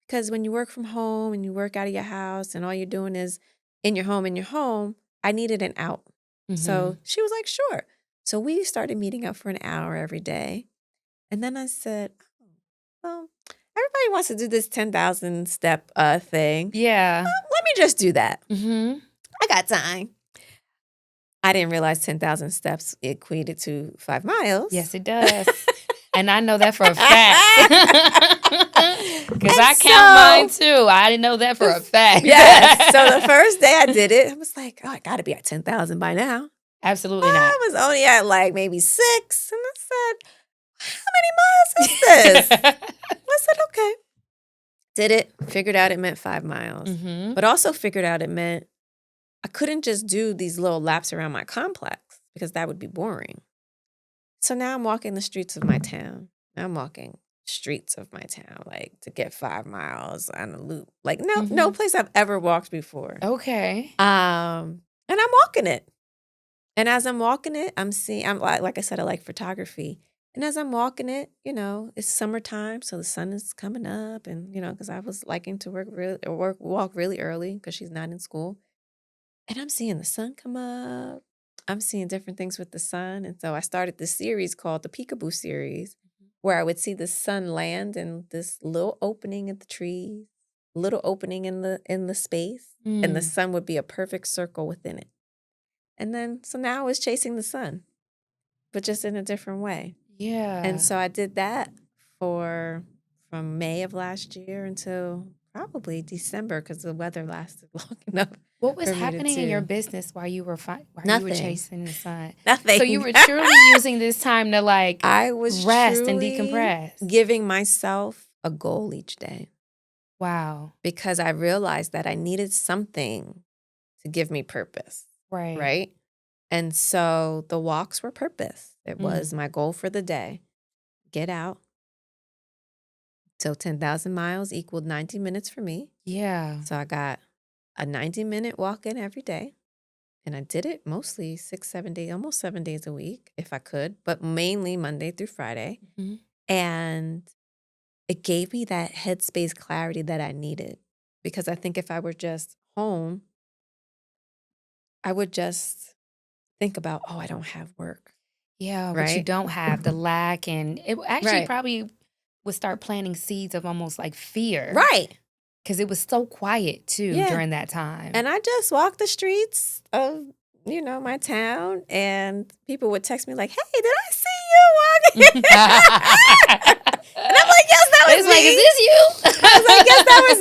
Because when you work from home and you work out of your house and all you're doing is in your home, I needed an out. So she was like, sure. So we started meeting up for an hour every day. And then I said, oh, well, everybody wants to do this 10,000 step thing. Yeah. Let me just do that. I got time. I didn't realize 10,000 steps equated to 5 miles. Yes, it does. And I know that for a fact. Because I count mine too. I didn't know that for a fact. Yes. So the first day I did it, I was like, oh, I got to be at 10,000 by now. Absolutely not. I was only at like maybe 6. And I said, how many miles is this? I said, okay. Did it, figured out it meant 5 miles, Mm-hmm. but also figured out it meant I couldn't just do these little laps around my complex because that would be boring. So now I'm walking the streets of my town. I'm walking streets of my town, like to get 5 miles on a loop. Like no Mm-hmm. place I've ever walked before. Okay. And I'm walking it. And as I'm walking it, I'm like I said, I like photography. And as I'm walking it, it's summertime, so the sun is coming up, and because I was liking to walk really early because she's not in school, and I'm seeing the sun come up. I'm seeing different things with the sun, and so I started this series called the Peekaboo series, where I would see the sun land in this little opening in the trees, little opening in the space, and the Mm. sun would be a perfect circle within it. And then, so now I was chasing the sun, but just in a different way. And Yeah. so I did that from May of last year until probably December because the weather lasted long enough What was for me to happening in your do business while you were while you were nothing. chasing the sun? So you Nothing. were truly using this time to like I was rest and truly decompress. giving myself a goal each day Wow. because I realized that I needed something to give me purpose, Right. right? And so the walks were purpose. It Mm. was my goal for the day. Get out. So 10,000 miles equaled 90 minutes for me. Yeah. So I got a 90-minute walk in every day. And I did it mostly 6, 7 days, almost 7 days a week if I could, but mainly Monday through Friday. Mm-hmm. And it gave me that headspace clarity that I needed. Because I think if I were just home, I would just think about, oh, I don't have work. Yeah, but you Right? don't have the lack, and it actually Right. probably would start planting seeds of almost like fear. Right. Because it was so quiet too Yeah. during that time. And I just walked the streets of, my town, and people would text me like, hey, did I see you walking? And I'm like, yes, that was It's me. like, is this you? I was like, yes, that was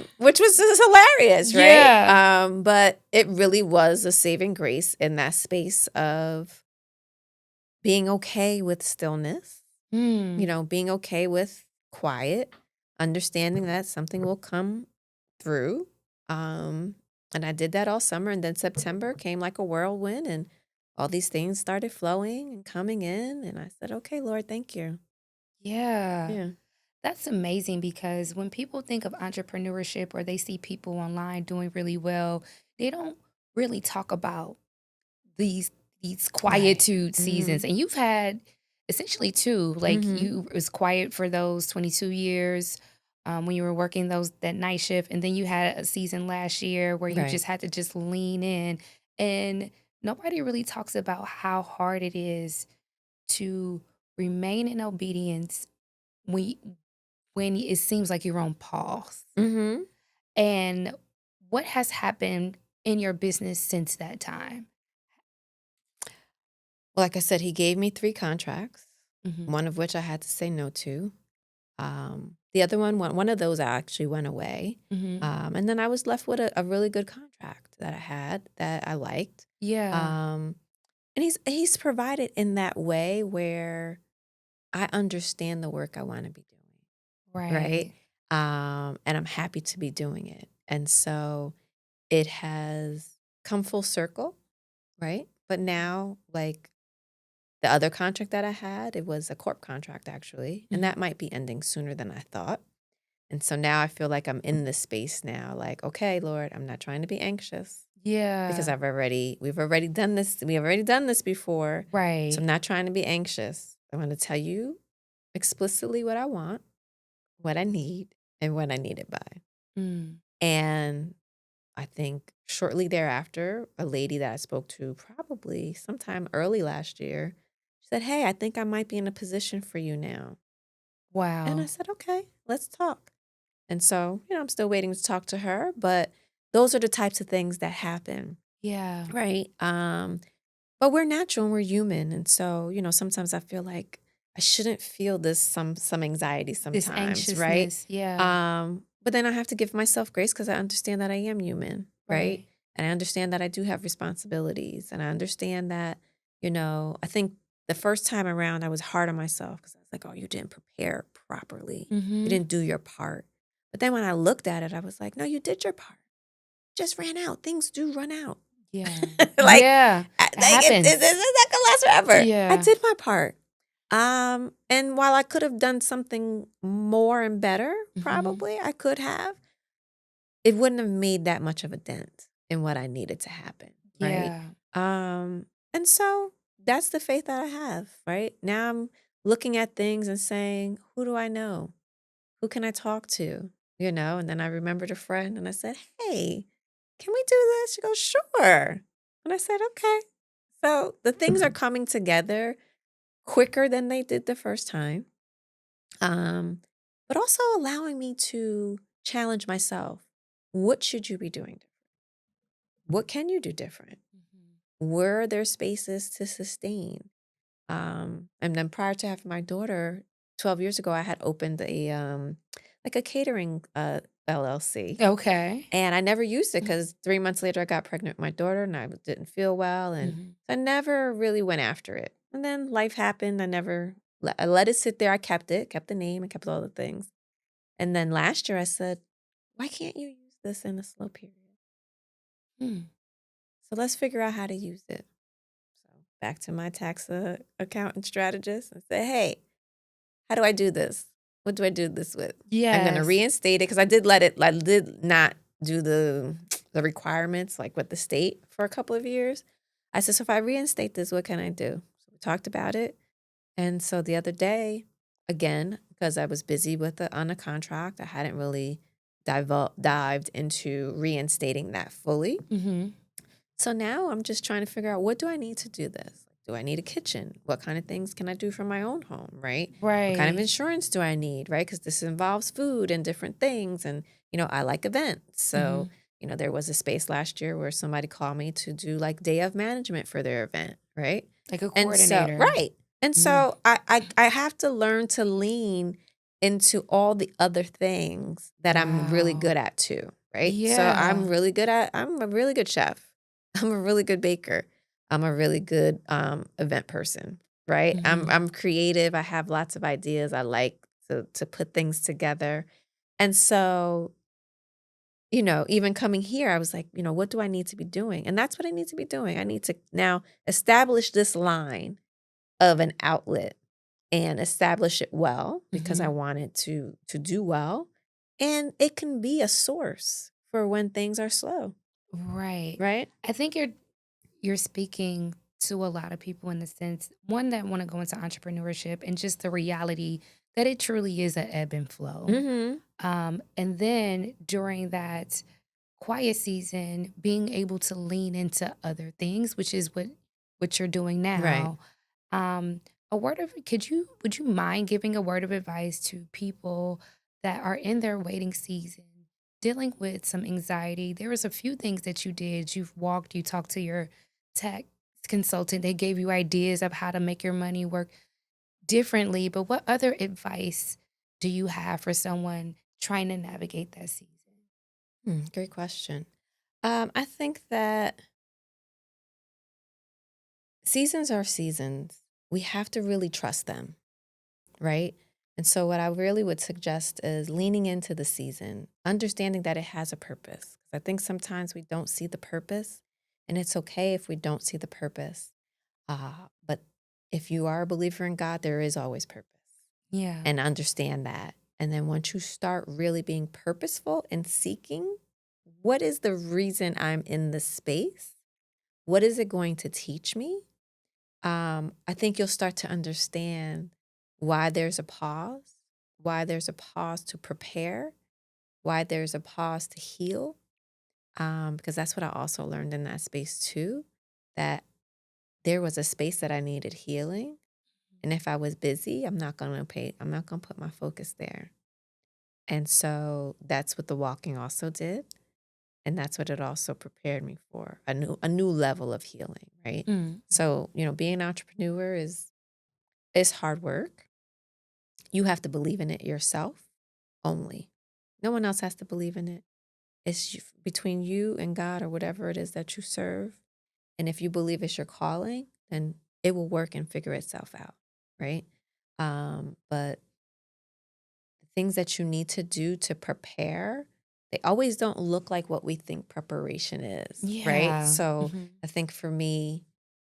me. Which was just hilarious, right? Yeah. But it really was a saving grace in that space of being okay with stillness, Mm. being okay with quiet, understanding that something will come through. And I did that all summer. And then September came like a whirlwind, and all these things started flowing and coming in. And I said, okay, Lord, thank you. Yeah. Yeah. That's amazing because when people think of entrepreneurship or they see people online doing really well, they don't really talk about these quietude seasons. And you've had essentially two. Like Mm-hmm. you it was quiet for those 22 years when you were working that night shift, and then you had a season last year where you Right. just had to just lean in. And nobody really talks about how hard it is to remain in obedience when when it seems like you're on pause. Mm-hmm. And what has happened in your business since that time? Well, like I said, he gave me 3 contracts, Mm-hmm. one of which I had to say no to. The other one of those actually went away. Mm-hmm. And then I was left with a really good contract that I had that I liked. Yeah. And he's provided in that way where I understand the work I want to be doing, right? Right. And I'm happy to be doing it. And so it has come full circle, right? But now, like the other contract that I had, it was a corp contract actually, and that might be ending sooner than I thought. And so now I feel like I'm in this space now, like, okay, Lord, I'm not trying to be anxious because Yeah. we've already done this. We have already done this before. Right. So I'm not trying to be anxious. I want to tell you explicitly what I want, what I need, and when I need it by. Mm. And I think shortly thereafter, a lady that I spoke to probably sometime early last year said, hey, I think I might be in a position for you now. And I Wow. said, okay, let's talk. And so, I'm still waiting to talk to her, but those are the types of things that happen, Yeah. right? But we're natural and we're human. And so, sometimes I feel like I shouldn't feel this some anxiety This sometimes, right? anxiousness. Yeah. But then I have to give myself grace because I understand that I am human, right? Right. And I understand that I do have responsibilities. And I understand that, I think the first time around I was hard on myself because I was like, oh, you didn't prepare properly. You Mm-hmm. didn't do your part. But then when I looked at it, I was like, no, you did your part. Just ran out. Things do run out. Yeah. like, Yeah. It it's happens. not gonna last forever. I Yeah. did my part. And while I could have done something more and better, Mm-hmm. probably I could have, it wouldn't have made that much of a dent in what I needed to happen, right? Yeah. And so that's the faith that I have, right? Now I'm looking at things and saying, who do I know? Who can I talk to? And then I remembered a friend and I said, hey, can we do this? She goes, sure. And I said, okay. So the things are coming together quicker than they did the first time, but also allowing me to challenge myself. What should you be doing different? What can you do different? Where are there spaces to sustain? And then prior to having my daughter, 12 years ago, I had opened like a catering LLC. Okay. And I never used it because 3 months later, I got pregnant with my daughter and I didn't feel well. And Mm-hmm. I never really went after it. And then life happened. I let it sit there. I kept it, kept the name, and kept all the things. And then last year, I said, why can't you use this in a slow period? Mm. So let's figure out how to use it. So back to my tax accountant strategist and say, hey, how do I do this? What do I do this with? I'm going to Yes. reinstate it because I did not do the requirements like with the state for a couple of years. I said, so if I reinstate this, what can I do? So we talked about it. And so the other day, again, because I was busy on a contract, I hadn't really dived into reinstating that fully. Mm-hmm. So now I'm just trying to figure out, what do I need to do this? Do I need a kitchen? What kind of things can I do from my own home, right? What kind of Right. insurance do I need, right? Because this involves food and different things. And, I like events. Mm-hmm. So, there was a space last year where somebody called me to do like day of management for their event, right? Like a And so, coordinator. right. And Mm. so I have to learn to lean into all the other things that I'm really Wow. good at too, right? So Yeah. I'm a really good chef. I'm a really good baker. I'm a really good event person, right? Mm-hmm. I'm creative. I have lots of ideas. I like to put things together. And so, even coming here, I was like, what do I need to be doing? And that's what I need to be doing. I need to now establish this line of an outlet and establish it well because I Mm-hmm. want it to do well. And it can be a source for when things are slow, Right. right? I think you're speaking to a lot of people in the sense, one, that want to go into entrepreneurship and just the reality that it truly is an ebb and flow. Mm-hmm. And then during that quiet season, being able to lean into other things, which is what you're doing Right. now. Um, a word of would you mind giving a word of advice to people that are in their waiting season, dealing with some anxiety? There was a few things that you did. You talked to your tech consultant. They gave you ideas of how to make your money work differently. But what other advice do you have for someone trying to navigate that season? Great question. I think that seasons are seasons. We have to really trust them, right? And so, what I really would suggest is leaning into the season, understanding that it has a purpose. I think sometimes we don't see the purpose, and it's okay if we don't see the purpose. But if you are a believer in God, there is always purpose, Yeah. and understand that. And then once you start really being purposeful and seeking, what is the reason I'm in this space? What is it going to teach me? I think you'll start to understand why there's a pause, why there's a pause to prepare, why there's a pause to heal. Because that's what I also learned in that space too, that there was a space that I needed healing. And if I was busy, I'm not gonna put my focus there. And so that's what the walking also did. And that's what it also prepared me for, a new level of healing, right? Mm. So, being an entrepreneur is hard work. You have to believe in it yourself only. No one else has to believe in it. It's between you and God or whatever it is that you serve. And if you believe it's your calling, then it will work and figure itself out, right? But the things that you need to do to prepare, they always don't look like what we think preparation is, right? Yeah. So Mhm. I think for me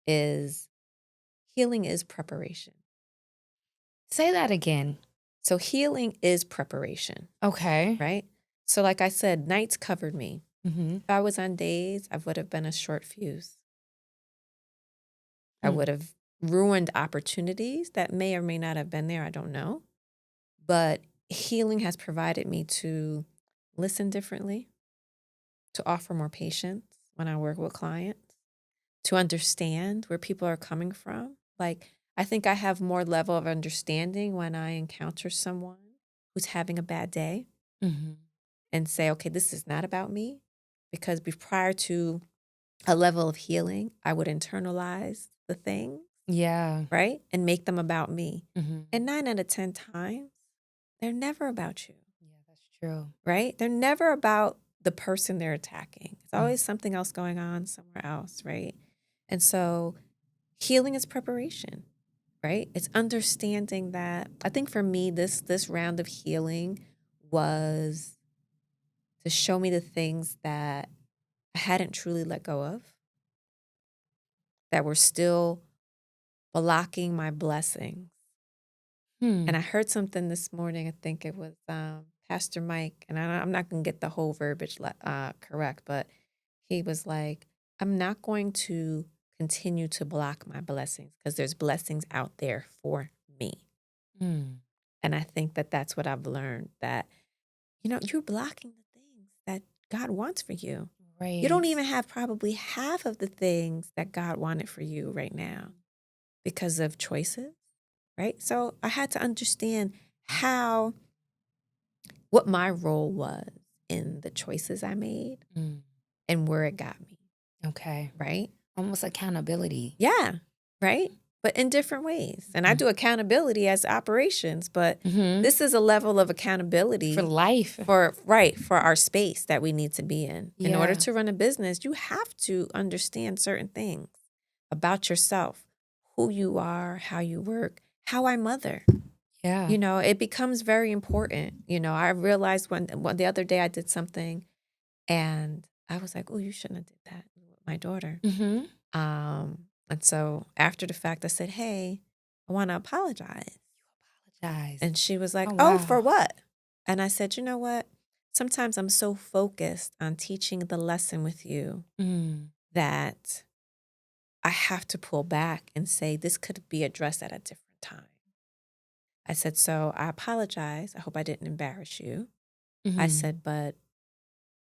is healing is preparation. Say that again. So healing is preparation, Okay. right? So like I said, nights covered me. Mm-hmm. If I was on days, I would have been a short fuse. I Hmm. would have ruined opportunities that may or may not have been there. I don't know. But healing has provided me to listen differently, to offer more patience when I work with clients, to understand where people are coming from. Like, I think I have more level of understanding when I encounter someone who's having a bad day Mm-hmm. and say, okay, this is not about me. Because prior to a level of healing, I would internalize the thing, Yeah. right? And make them about me. Mm-hmm. And 9 out of 10 times, they're never about you, Yeah, that's true. right? They're never about the person they're attacking. It's Mm. always something else going on somewhere else, right? And so healing is preparation, right? It's understanding that. I think for me, this round of healing was to show me the things that I hadn't truly let go of, that were still blocking my blessings. Hmm. And I heard something this morning. I think it was Pastor Mike, and I'm not going to get the whole verbiage correct, but he was like, I'm not going to continue to block my blessings because there's blessings out there for me. Hmm. And I think that that's what I've learned, that, you're blocking the things that God wants for you. You Right. don't even have probably half of the things that God wanted for you right now because of choices, right? So I had to understand what my role was in the choices I made Mm. and where it got me, Okay. right? Almost accountability. Yeah, right? But in different ways. And I do accountability as operations, but Mm-hmm. this is a level of For accountability life. for our space that we need to be in. In order Yeah. to run a business, you have to understand certain things about yourself, who you are, how you work, how I mother. Yeah. It becomes very important. I realized when the other day I did something and I was like, oh, you shouldn't have did that with my daughter. Mm-hmm. And so after the fact, I said, hey, I want to apologize. Apologize. And she was like, Oh oh, wow. for what? And I said, you know what? Sometimes I'm so focused on teaching the lesson with you Mm. that I have to pull back and say, this could be addressed at a different time. I said, so I apologize. I hope I didn't embarrass you. I Mm-hmm. said, but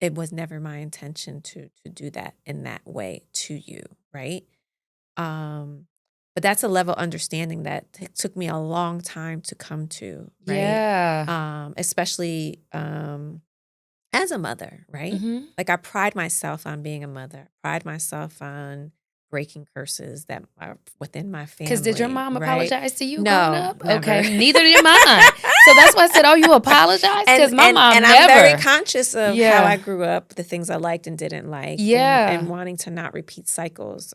it was never my intention to do that in that way to you, right? Um, but that's a level of understanding that took me a long time to come to, right? Yeah. Especially as a mother, right? Mm-hmm. Like I pride myself on being a mother, pride myself on breaking curses that are within my Because did your family, mom right? apologize to you growing No, up? never. Okay, neither did mine. So that's why I said, "Oh, you apologize?" and Because my and mom and I'm very never. conscious of how I Yeah. grew up, the things I liked and didn't like, and Yeah. wanting to not repeat cycles.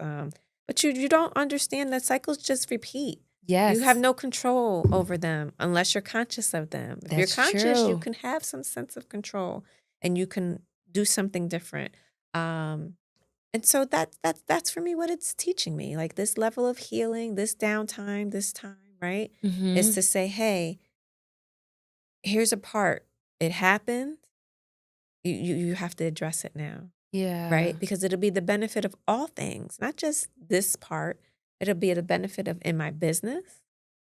But you don't understand that cycles just repeat. You have Yes, no control over them unless you're conscious of them. If you're that's conscious, you true. can have some sense of control and you can do something different. Um, and so that's for me what it's teaching me. Like this level of healing, this downtime, this time, right? Is Mm-hmm. to say, hey, here's a part. It happened. You have to address it now, Yeah. right? Because it'll be the benefit of all things, not just this part. It'll be the benefit of in my business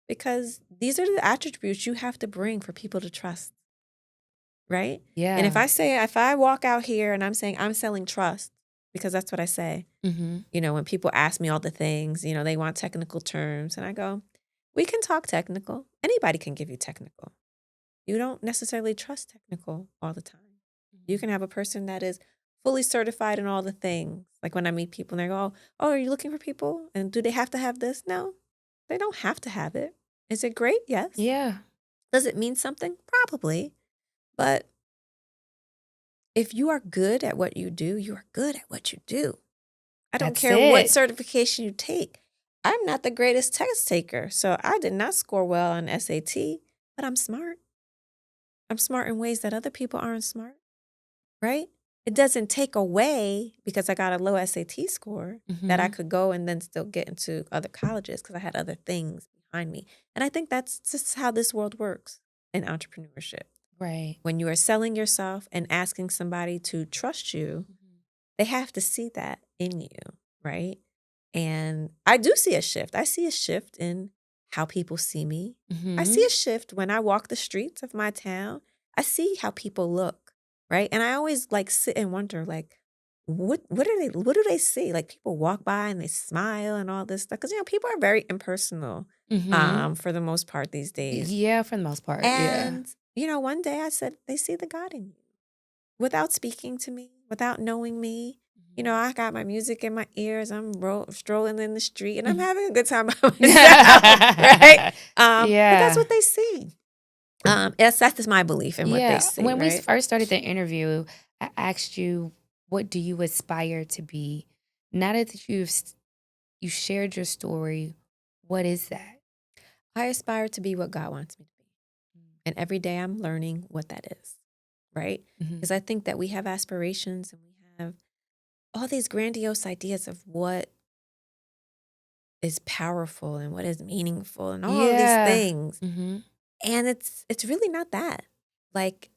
because these are the attributes you have to bring for people to trust, right? And Yeah. if I walk out here and I'm saying I'm selling trust, because that's what I say, Mm-hmm. when people ask me all the things, they want technical terms, and I go, we can talk technical. Anybody can give you technical. You don't necessarily trust technical all the time. You can have a person that is fully certified in all the things. Like when I meet people and they go, oh, are you looking for people? And do they have to have this? No, they don't have to have it. Is it great? Yes. Yeah. Does it mean something? Probably. But if you are good at what you do, you are good at what you do. I don't That's care what it. certification you take. I'm not the greatest test taker, so I did not score well on SAT, but I'm smart. I'm smart in ways that other people aren't smart, right? It doesn't take away because I got a low SAT score that I Mm-hmm. could go and then still get into other colleges because I had other things behind me. And I think that's just how this world works in entrepreneurship. Right. When you are selling yourself and asking somebody to trust you, they have to see that in you, right? And I do see a shift. I see a shift in how people see me. I Mm-hmm. see a shift when I walk the streets of my town. I see how people look, right? And I always like sit and wonder, like, what do they see? Like people walk by and they smile and all this stuff. Because people are very impersonal Mm-hmm. for the most part these days. Yeah, for the most part. Yeah. And, one day I said, they see the God in you without speaking to me, without knowing me. I got my music in my ears. I'm strolling in the street and I'm having a good time by myself, right? But that's Yeah. what they see. That's just my belief in what they Yeah. see, When we right? first started the interview, I asked you, what do you aspire to be? Now that you shared your story, what is that? I aspire to be what God wants me to be. And every day I'm learning what that is, right? Mm-hmm. Because I think that we have aspirations and we have all these grandiose ideas of what is powerful and what is meaningful and all of these Yeah. things. Mm-hmm. And it's really not that. Like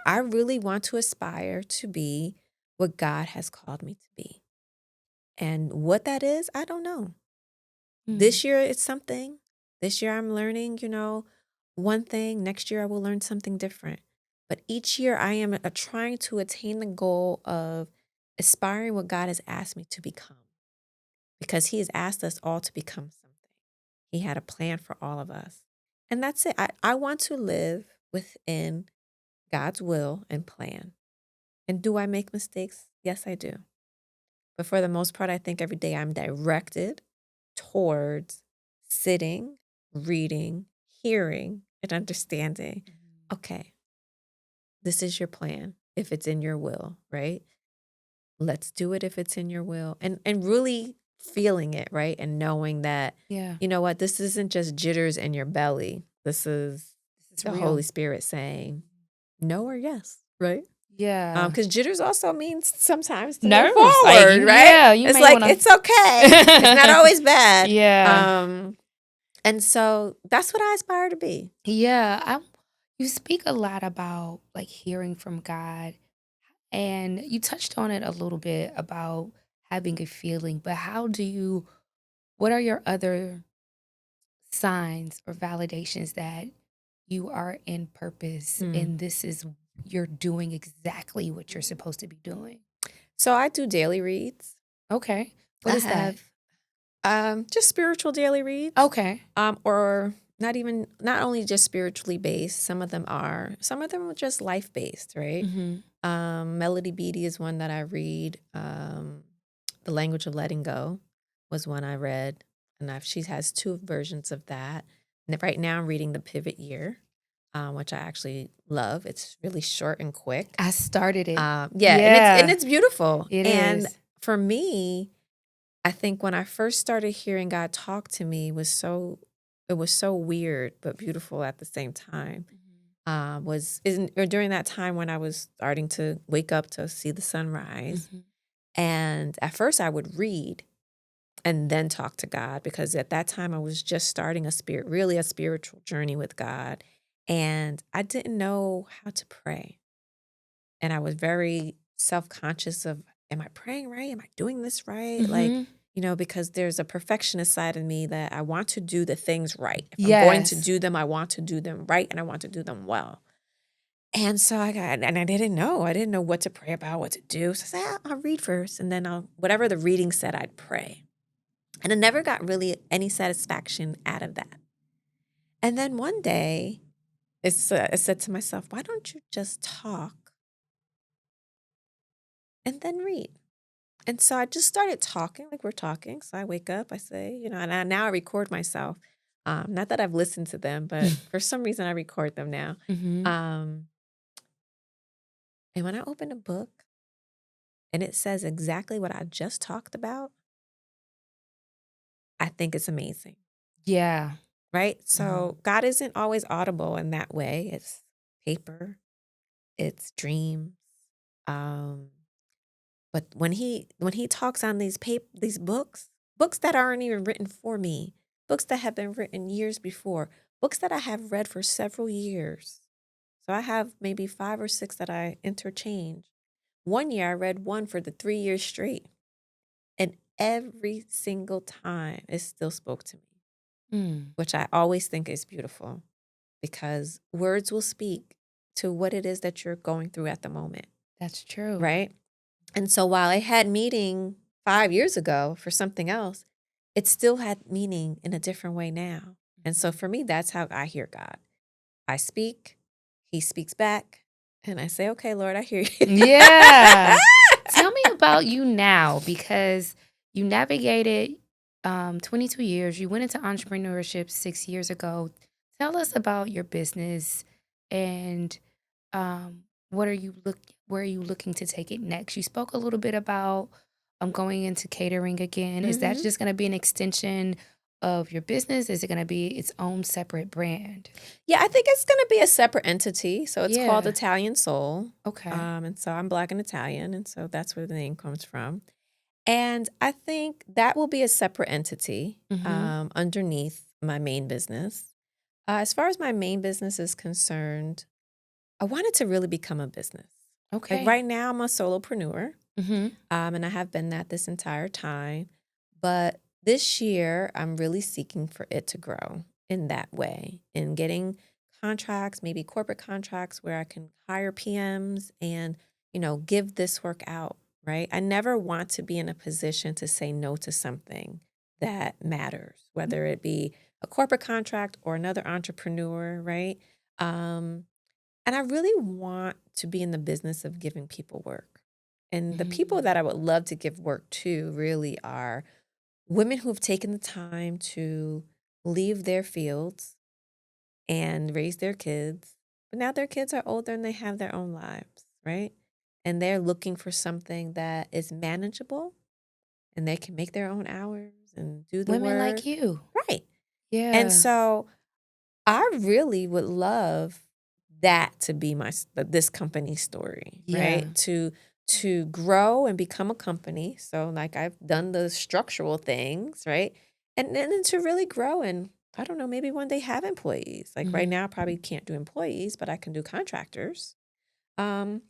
I really want to aspire to be what God has called me to be. And what that is, I don't know. This year it's something. This year I'm learning, one thing. Next year I will learn something different. But each year I am trying to attain the goal of aspiring what God has asked me to become. Because he has asked us all to become something. He had a plan for all of us. And that's it. I want to live within God's will and plan. And do I make mistakes? Yes, I do. But for the most part, I think every day I'm directed towards sitting, reading, hearing, and understanding. Okay, this is your plan if it's in your will, right? Let's do it if it's in your will. And really feeling it, right? And knowing that, Yeah. you know what, this isn't just jitters in your belly. This is This is the real. Holy Spirit saying no or yes, right? Yeah. Because jitters also means sometimes to move Nerves. Like forward, you, right? yeah, you It's may like, want to. it's okay. It's not always bad. Yeah. And so that's what I aspire to be. Yeah. You speak a lot about like hearing from God, and you touched on it a little bit about having a feeling, but what are your other signs or validations that you are in purpose Hmm. and you're doing exactly what you're supposed to be doing? So I do daily reads. Okay. What I is that? have just spiritual daily reads. Okay. Or not only just spiritually based, some of them are just life based, right? Mm-hmm. Melody Beatty is one that I read. The Language of Letting Go was one I read, and she has two versions of that. And right now, I'm reading The Pivot Year, which I actually love. It's really short and quick. I started it. Yeah, and Yeah. it's beautiful. It And is. for me, I think when I first started hearing God talk to me, it was so weird but beautiful at the same time. During that time when I was starting to wake up to see the sunrise. Mm-hmm. And at first I would read and then talk to God, because at that time I was just starting a spiritual journey with God. And I didn't know how to pray. And I was very self-conscious of, am I praying right? Am I doing this right? Like, Mm-hmm. because there's a perfectionist side of me that I want to do the things right. If I'm going to Yes. do them, I want to do them right, and I want to do them well. And so I didn't know. I didn't know what to pray about, what to do. So I said, I'll read first, and then whatever the reading said, I'd pray. And I never got really any satisfaction out of that. And then one day, I said to myself, why don't you just talk and then read? And so I just started talking like we're talking. So I wake up, I say, and now I record myself. Not that I've listened to them, but for some reason I record them now. Mm-hmm. Um, And when I open a book and it says exactly what I just talked about, I think it's amazing, Yeah. right? Mhm. So God isn't always audible in that way. It's paper, it's dreams. Um, but when he talks on these books that aren't even written for me, books that have been written years before, books that I have read for several years. So I have maybe 5 or 6 that I interchange. One year I read one for the 3 years straight, and every single time it still spoke to me, Mm, which I always think is beautiful because words will speak to what it is that you're going through at the moment, that's true. right? And so while I had meaning 5 years ago for something else, it still had meaning in a different way now. And so Mhm. for me, that's how I hear God. I speak, he speaks back, and I say, "Okay, Lord, I hear you." Yeah. Tell me about you now because you navigated 22 years. You went into entrepreneurship 6 years ago. Tell us about your business and what are you where are you looking to take it next? You spoke a little bit about going into catering again. Is that Mhm. just going to be an extension of your business? Is it going to be its own separate brand? Yeah, I think it's gonna be a separate entity. So it's called Yeah. Italian Soul. Okay. And so I'm Black and Italian, and so that's where the name comes from. And I think that will be a separate entity Mm-hmm. underneath my main business. As far as my main business is concerned, I want it to really become a business. Like Okay. right now, I'm a solopreneur, Mm-hmm. and I have been that this entire time. But this year, I'm really seeking for it to grow in that way and getting contracts, maybe corporate contracts where I can hire PMs and, give this work out, right? I never want to be in a position to say no to something that matters, whether it be a corporate contract or another entrepreneur, right? Um, and I really want to be in the business of giving people work. And the people Mm-hmm. that I would love to give work to really are women who have taken the time to leave their fields and raise their kids. But now their kids are older and they have their own lives, right? And they're looking for something that is manageable and they can make their own hours and do the Women work. like you. Right. And Yeah. so I really would love that to be this company's story, Yeah. right? To grow and become a company. So like I've done the structural things, right? And then to really grow and I don't know, maybe one day have employees. Like right Mm-hmm. now I probably can't do employees, but I can do contractors. Um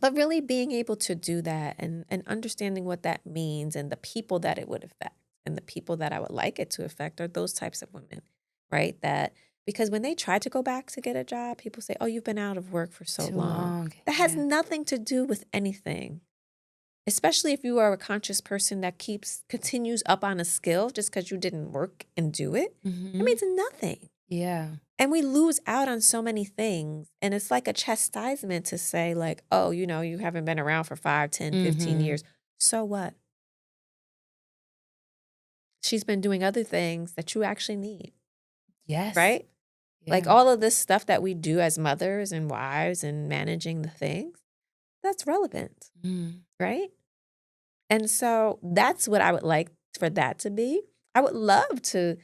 but really being able to do that and understanding what that means and the people that it would affect and the people that I would like it to affect are those types of women, right? That because when they try to go back to get a job, people say, "Oh, you've been out of work for so Too long." long. That has Yeah. nothing to do with anything. Especially if you are a conscious person that continues up on a skill just because you didn't work and do it. It Mm-hmm. means nothing. Yeah. And we lose out on so many things. And it's like a chastisement to say, like, oh, you haven't been around for 5, 10, 15 Mm-hmm. years. So what? She's been doing other things that you actually need, Yes. right? Like Yeah. all of this stuff that we do as mothers and wives and managing the things, that's relevant, Mm. right? And so that's what I would like for that to be. I would love to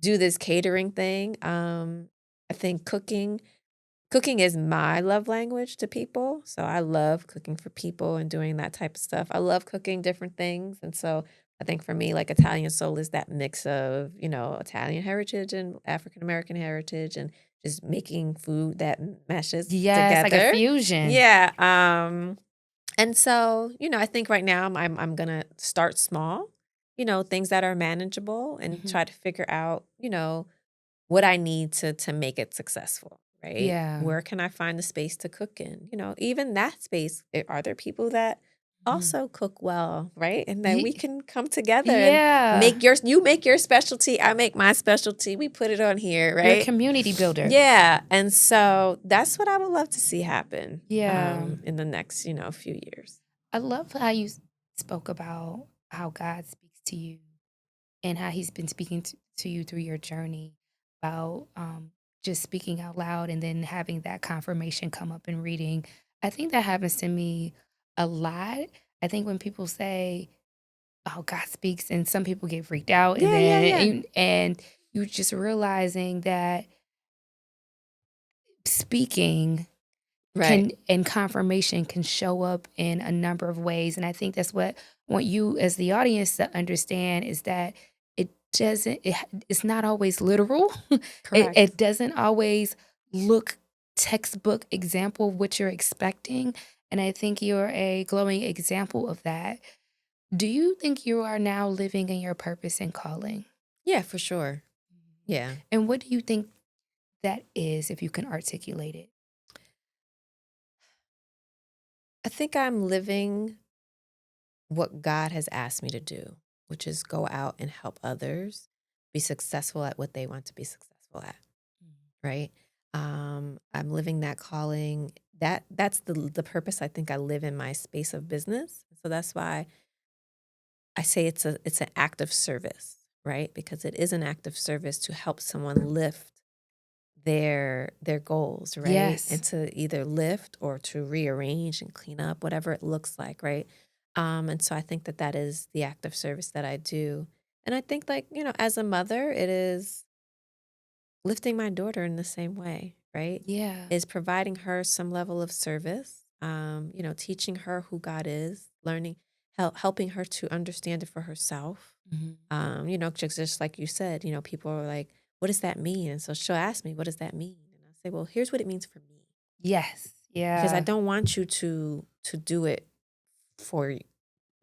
do this catering thing. I think cooking is my love language to people. So I love cooking for people and doing that type of stuff. I love cooking different things. And so I think for me, like Italian soul is that mix of, Italian heritage and African American heritage and just making food that meshes Yes, like a together. fusion. Yeah. And so, I think right now I'm gonna start small, things that are manageable and Mhm. try to figure out, what I need to make it successful, right? Yeah. Where can I find the space to cook in? Even that space, are there people that Mhm. also cook well, right? And then we Ye can come together and yeah. you make your specialty, I make my specialty. We put it on here, You're a right? community builder. Yeah. And so that's what I would love to see happen Yeah. in the next, few years. I love how you spoke about how God speaks to you and how he's been speaking to you through your journey about just speaking out loud and then having that confirmation come up in reading. I think that happens to me a lot. I think when people say, "Oh, God speaks," and some people get freaked out, and Yeah, yeah, then yeah. and you just realizing that speaking Right. can and confirmation can show up in a number of ways, and I think that's what I want you as the audience to understand is that it doesn't it's not always literal. It Correct. doesn't always look textbook example of what you're expecting, and I think you're a glowing example of that. Do you think you are now living in your purpose and calling? Yeah, for sure. Yeah. And what do you think that is, if you can articulate it? I think I'm living what God has asked me to do, which is go out and help others be successful at what they want to be successful at, right? I'm living that calling. That's the purpose I think I live in my space of business. So that's why I say it's an act of service, right? Because it is an act of service to help someone lift their goals, right? Yes. And to either lift or to rearrange and clean up, whatever it looks like, right? And so I think that that is the act of service that I do. And I think, like, as a mother, it is lifting my daughter in the same way, right? Yeah. Is providing her some level of service, teaching her who God is, helping her to understand it for herself. Mhm. Just like you said, people are like, what does that mean? And so she'll ask me, what does that mean? And I say, well, here's what it means for me. Yes. Because I Yeah. don't want you to do it for you.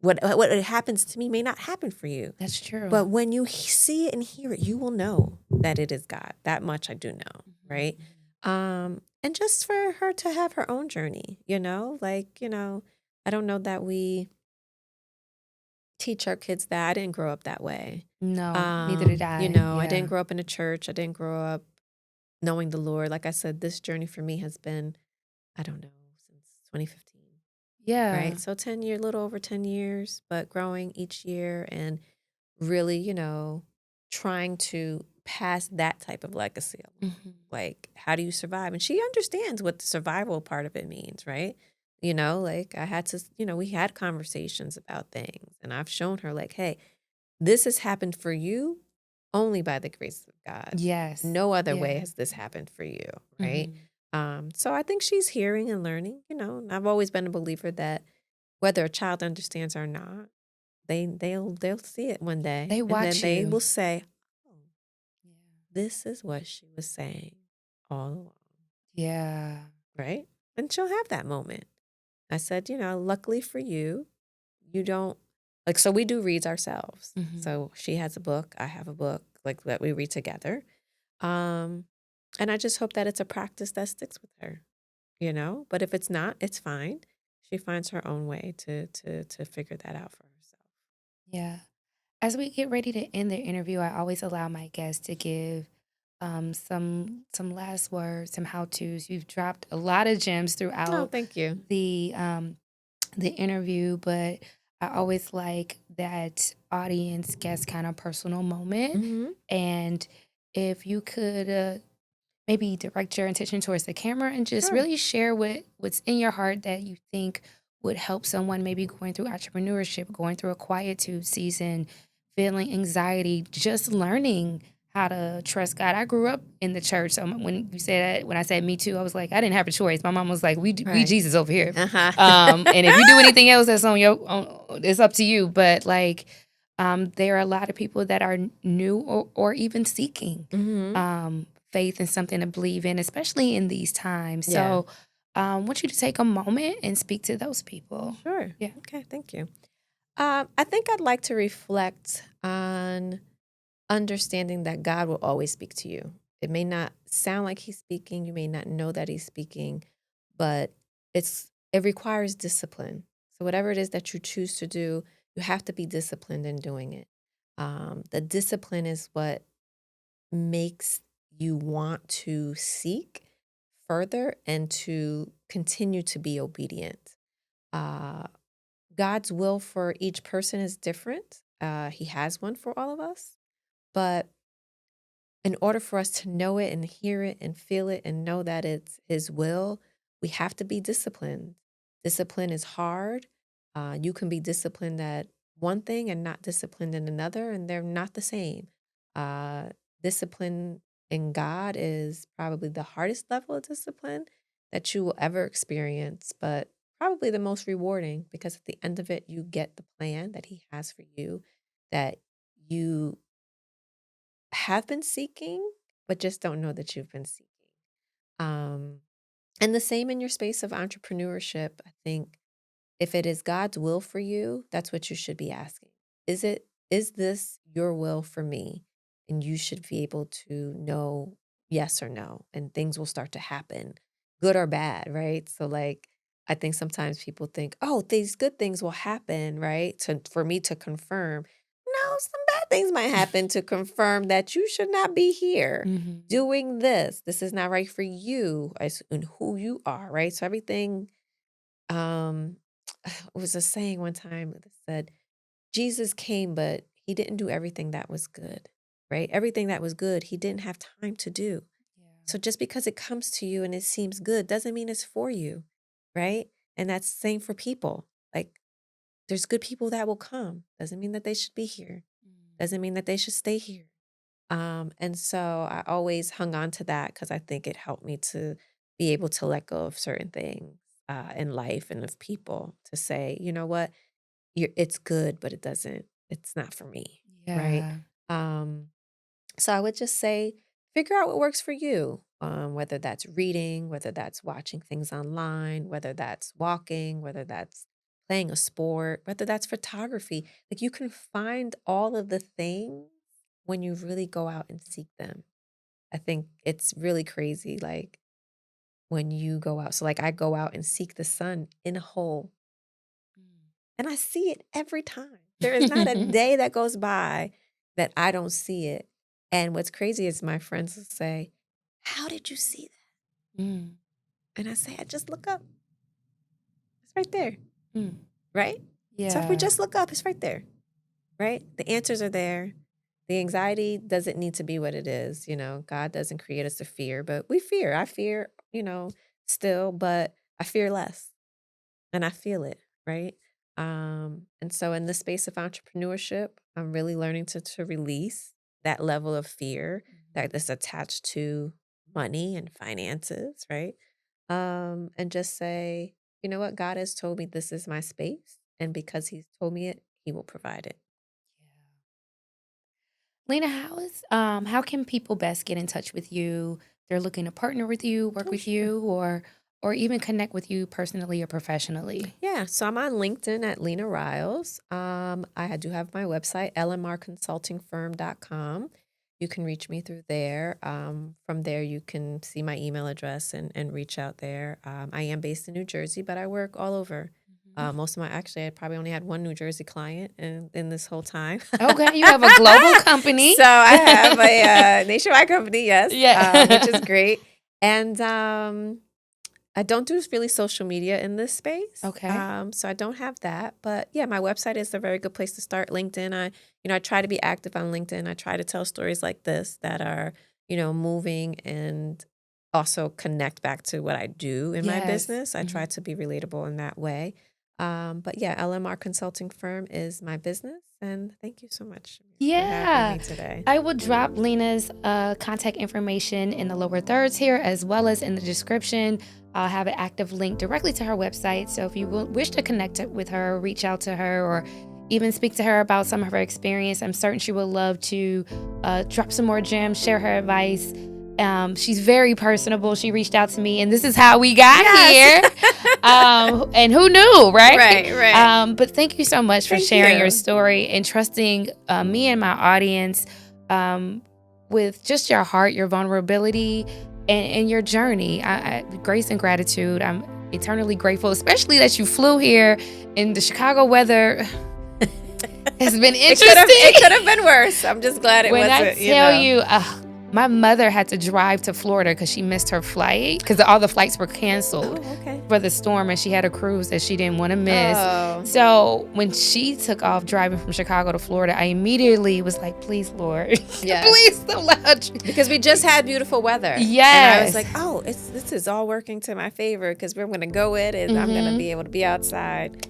What happens to me may not happen for you. That's true. But when you see it and hear it, you will know that it is God. That much I do know, Mhm, right? mhm. And just for her to have her own journey, I don't know that we teach our kids that. I didn't grow up that way. No, neither did I. I didn't Yeah. grow up in a church. I didn't grow up knowing the Lord. Like I said, this journey for me has been, I don't know, since 2015, Yeah. right? So 10 year, little over 10 years, but growing each year and really, trying to pass that type of legacy along. Mhm. Like, how do you survive? And she understands what the survival part of it means, right? Like I had to, we had conversations about things and I've shown her, like, hey, this has happened for you only by the grace of God. Yes. No other way Yeah. has this happened for you, right? Mhm. So I think she's hearing and learning, and I've always been a believer that whether a child understands or not, they'll see it one day They and then watch they you. will say, oh, Yeah. this is what she was saying all along, Yeah. right? And she'll have that moment. I said, luckily for you, you don't like, so we do reads ourselves. Mhm. So she has a book, I have a book, like that we read together. Um, and I just hope that it's a practice that sticks with her, But if it's not, it's fine. She finds her own way to figure that out for herself. Yeah. As we get ready to end the interview, I always allow my guests to give some last words, some how tos. You've dropped a lot of gems Oh, throughout thank you. the interview, but I always like that audience guest kind of personal moment. Hmm. And if you could maybe direct your attention towards the camera and just Sure. really share what's in your heart that you think would help someone maybe going through entrepreneurship, going through a quietude season, feeling anxiety, just learning how to trust God. I grew up in the church, so when you said that, when I said me too, I was like, I didn't have a choice. My mom was like, we Right. Jesus over here, Uh-huh. and if you do anything else, that's it's up to you. But like, there are a lot of people that are new or even seeking Hmm. faith and something to believe in, especially in these times. Yeah. So, I want you to take a moment and speak to those people. Sure. Yeah. Okay. Thank you. I think I'd like to reflect on understanding that God will always speak to you. It may not sound like he's speaking, you may not know that he's speaking, but it requires discipline. So whatever it is that you choose to do, you have to be disciplined in doing it. The discipline is what makes you want to seek further and to continue to be obedient. Uh, God's will for each person is different. He has one for all of us. But in order for us to know it and hear it and feel it and know that it's His will, we have to be disciplined. Discipline is hard. You can be disciplined at one thing and not disciplined in another, and they're not the same. Uh, Discipline in God is probably the hardest level of discipline that you will ever experience, but probably the most rewarding, because at the end of it, you get the plan that He has for you, that you have been seeking, but just don't know that you've been seeking. Um, and the same in your space of entrepreneurship. I think if it is God's will for you, that's what you should be asking. Is this your will for me? And you should be able to know yes or no, and things will start to happen, good or bad, right? So like I think sometimes people think, oh, these good things will happen, right? For me to confirm. No, some bad things might happen to confirm that you should not be here Mm-hmm. doing this. This is not right for you as in who you are, right? So everything um was a saying one time that said, Jesus came, but he didn't do everything that was good, right? Everything that was good, he didn't have time to do. So just because it comes to you and it seems good doesn't mean it's for you, right? And that's the same for people. Like there's good people that will come. Doesn't mean that they should be here. Doesn't mean that they should stay here. And so I always hung on to that because I think it helped me to be able to let go of certain things in life and of people, to say, you know what, it's good, but it's not for me. Right. Yeah. Um, so I would just say, figure out what works for you, whether that's reading, whether that's watching things online, whether that's walking, whether that's playing a sport, whether that's photography. Like you can find all of the things when you really go out and seek them. I think it's really crazy. Like when you go out. So like I go out and seek the sun in a hole, and I see it every time. There is not a day that goes by that I don't see it. And what's crazy is my friends will say, how did you see that? Mm. And I say, I just look up. It's right there. Mm. Right? Yeah. So if we just look up, it's right there. Right? The answers are there. The anxiety doesn't need to be what it is. You know, God doesn't create us to fear, but we fear. I fear, still, but I fear less. And I feel it, right? And so in the space of entrepreneurship, I'm really learning to release that level of fear that is attached to money and finances, right? And just say, you know what, God has told me this is my space, and because He's told me it, He will provide it. Lena, how can people best get in touch with you? They're looking to partner with you, work Oh, with sure. you, or even connect with you personally or professionally. Yeah, so I'm on LinkedIn at Lena Ryals. I do have my website, lmrconsultingfirm.com. You can reach me through there. From there, you can see my email address and reach out there. I am based in New Jersey, but I work all over. Most of I probably only had one New Jersey client in this whole time. Okay, you have a global company. So I have a nationwide company, yes, Yeah. which is great. And I don't do really social media in this space. Okay. So I don't have that. But yeah, my website is a very good place to start. LinkedIn, I try to be active on LinkedIn. I try to tell stories like this that are, moving and also connect back to what I do in my Yes. business. I try to be relatable in that way. But yeah, LMR Consulting Firm is my business. And thank you so much for having me today. I will drop Lena's contact information in the lower thirds here, as well as in the description. I'll have an active link directly to her website. So if you wish to connect with her, reach out to her, or even speak to her about some of her experience, I'm certain she would love to drop some more gems, share her advice. She's very personable. She reached out to me, and this is how we got here. And who knew, right? Right. But thank you so much for sharing your story and trusting me and my audience with just your heart, your vulnerability, and your journey. Grace and gratitude. I'm eternally grateful, especially that you flew here in the Chicago weather. Has been interesting. It could have been worse. I'm just glad it wasn't. When I tell you, My mother had to drive to Florida because she missed her flight because all the flights were canceled for the storm, and she had a cruise that she didn't want to miss. Oh. So when she took off driving from Chicago to Florida, I immediately was like, please, Lord, please allow you. Because we just had beautiful weather. Yes. And I was like, oh, this is all working to my favor because we're going to go in and I'm going to be able to be outside.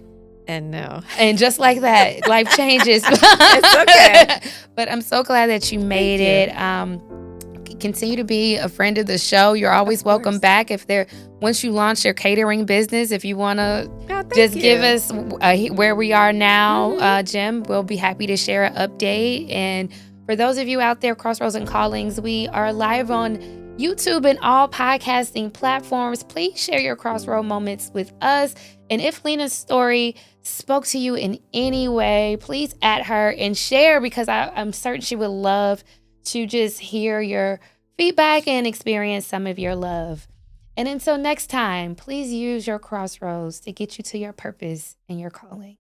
And no. And just like that, life changes. It's okay. But I'm so glad that you made it. Continue to be a friend of the show. You're always welcome back. Once you launch your catering business, if you want to give us where we are now, Jim, we'll be happy to share an update. And for those of you out there, Crossroads and Callings, we are live on YouTube and all podcasting platforms. Please share your crossroad moments with us. And if Lena's story spoke to you in any way, please add her and share, because I'm certain she would love to just hear your feedback and experience some of your love. And until next time, please use your crossroads to get you to your purpose and your calling.